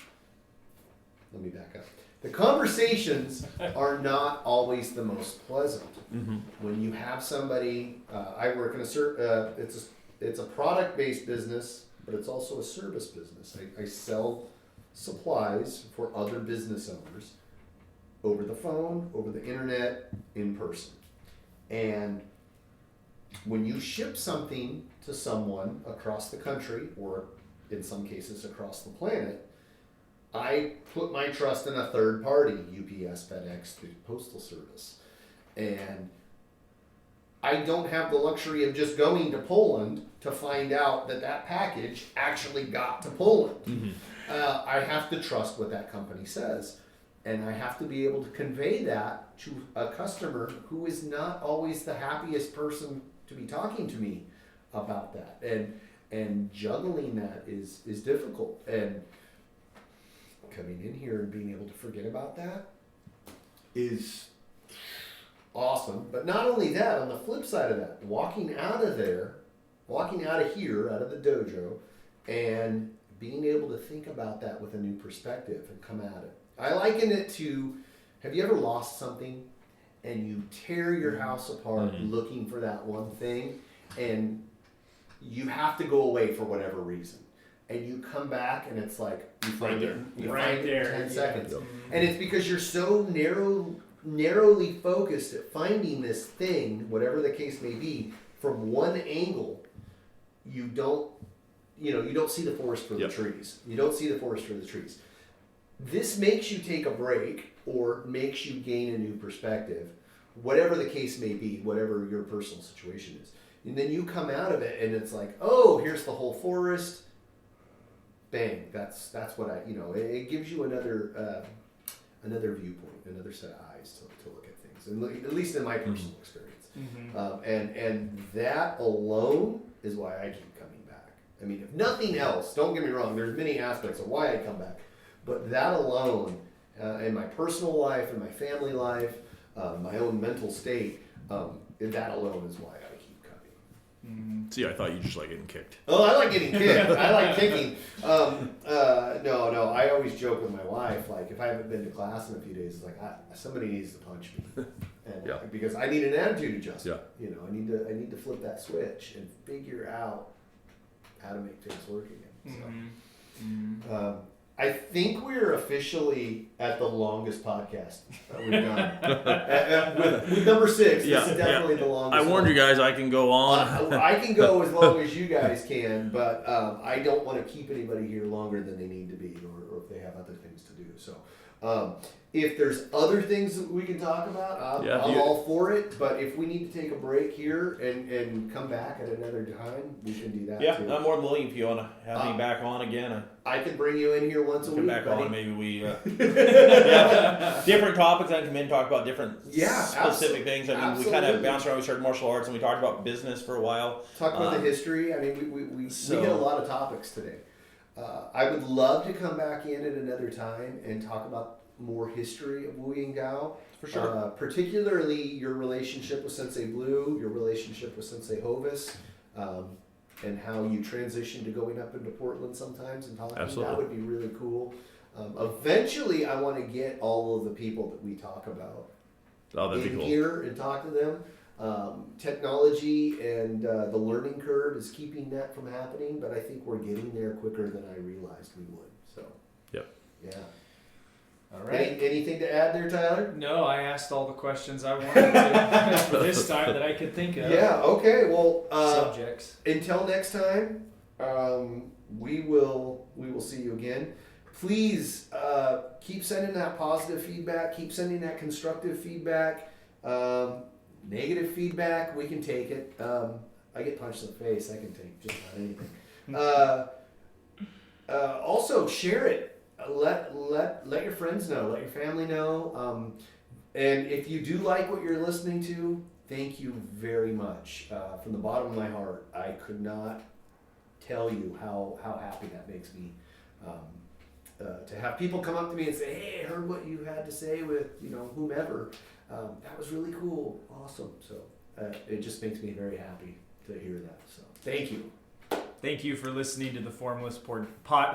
A: Let me back up. The conversations are not always the most pleasant.
B: Mm-hmm.
A: When you have somebody, I work in it's a product-based business, but it's also a service business. I sell supplies for other business owners over the phone, over the internet, in person. And when you ship something to someone across the country, or in some cases across the planet, I put my trust in a third party, UPS, FedEx, the Postal Service. And I don't have the luxury of just going to Poland to find out that package actually got to Poland.
B: Mm-hmm.
A: I have to trust what that company says. And I have to be able to convey that to a customer who is not always the happiest person to be talking to me about that. And juggling that is difficult. And coming in here and being able to forget about that is awesome. But not only that, on the flip side of that, walking out of here, out of the dojo, and being able to think about that with a new perspective and come at it. I liken it to, have you ever lost something and you tear your house apart looking for that one thing, and you have to go away for whatever reason, and you come back and it's like you find it in 10 seconds. And it's because you're so narrowly focused at finding this thing, whatever the case may be, from one angle. You don't see the forest for the trees. You don't see the forest for the trees. This makes you take a break or makes you gain a new perspective, whatever the case may be, whatever your personal situation is. And then you come out of it and it's like, oh, here's the whole forest. Bang. That's what it gives you another viewpoint, another set of eyes to look at things, and at least in my personal experience. And that alone is why I keep coming back. I mean, if nothing else, don't get me wrong, there's many aspects of why I come back, but that alone, in my personal life, in my family life, my own mental state, that alone is why I keep coming.
B: See, I thought you just like getting kicked.
A: Oh, I like getting kicked. I like kicking. No, I always joke with my wife, like, if I haven't been to class in a few days, it's like, somebody needs to punch me. And because I need an attitude adjustment.
B: Yeah.
A: I need to flip that switch and figure out how to make things work again. So, I think we're officially at the longest podcast that we've done. with number 6, this is definitely the longest.
B: I warned you guys, I can go on.
A: I can go as long as you guys can, but I don't want to keep anybody here longer than they need to be, or if they have other things to do. So If there's other things that we can talk about, I'm all for it. But if we need to take a break here and come back at another time, we can do that too.
B: I'm more than willing if you want to have me back on again.
A: I can bring you in here once a week.
B: Come back
A: buddy.
B: on, maybe we different topics. I come in and talk about different specific things. I mean, we kind of bounced around. We started martial arts and we talked about business for a while.
A: Talk about the history. I mean, we hit a lot of topics today. I would love to come back in at another time and talk about more history of Wu Yin Gao.
B: For sure.
A: Particularly your relationship with Sensei Blue, your relationship with Sensei Hovis, and how you transition to going up into Portland sometimes and talking.
B: Absolutely.
A: That would be really cool. Eventually, I want to get all of the people that we talk about in here and talk to them. Technology and the learning curve is keeping that from happening, but I think we're getting there quicker than I realized we would. So,
B: yep.
A: Yeah.
C: All right.
A: Anything to add there, Tyler?
C: No, I asked all the questions I wanted to for this time that I could think of.
A: Yeah. Okay. Well,
C: subjects.
A: Until next time, we will see you again. Please keep sending that positive feedback. Keep sending that constructive feedback. Negative feedback, we can take it. I get punched in the face. I can take just about anything. Also, share it. Let your friends know. Let your family know. And if you do like what you're listening to, thank you very much. From the bottom of my heart, I could not tell you how happy that makes me. To have people come up to me and say, "Hey, I heard what you had to say with whomever. That was really cool, awesome." So it just makes me very happy to hear that. So thank you.
C: Thank you for listening to the Formless Podcast.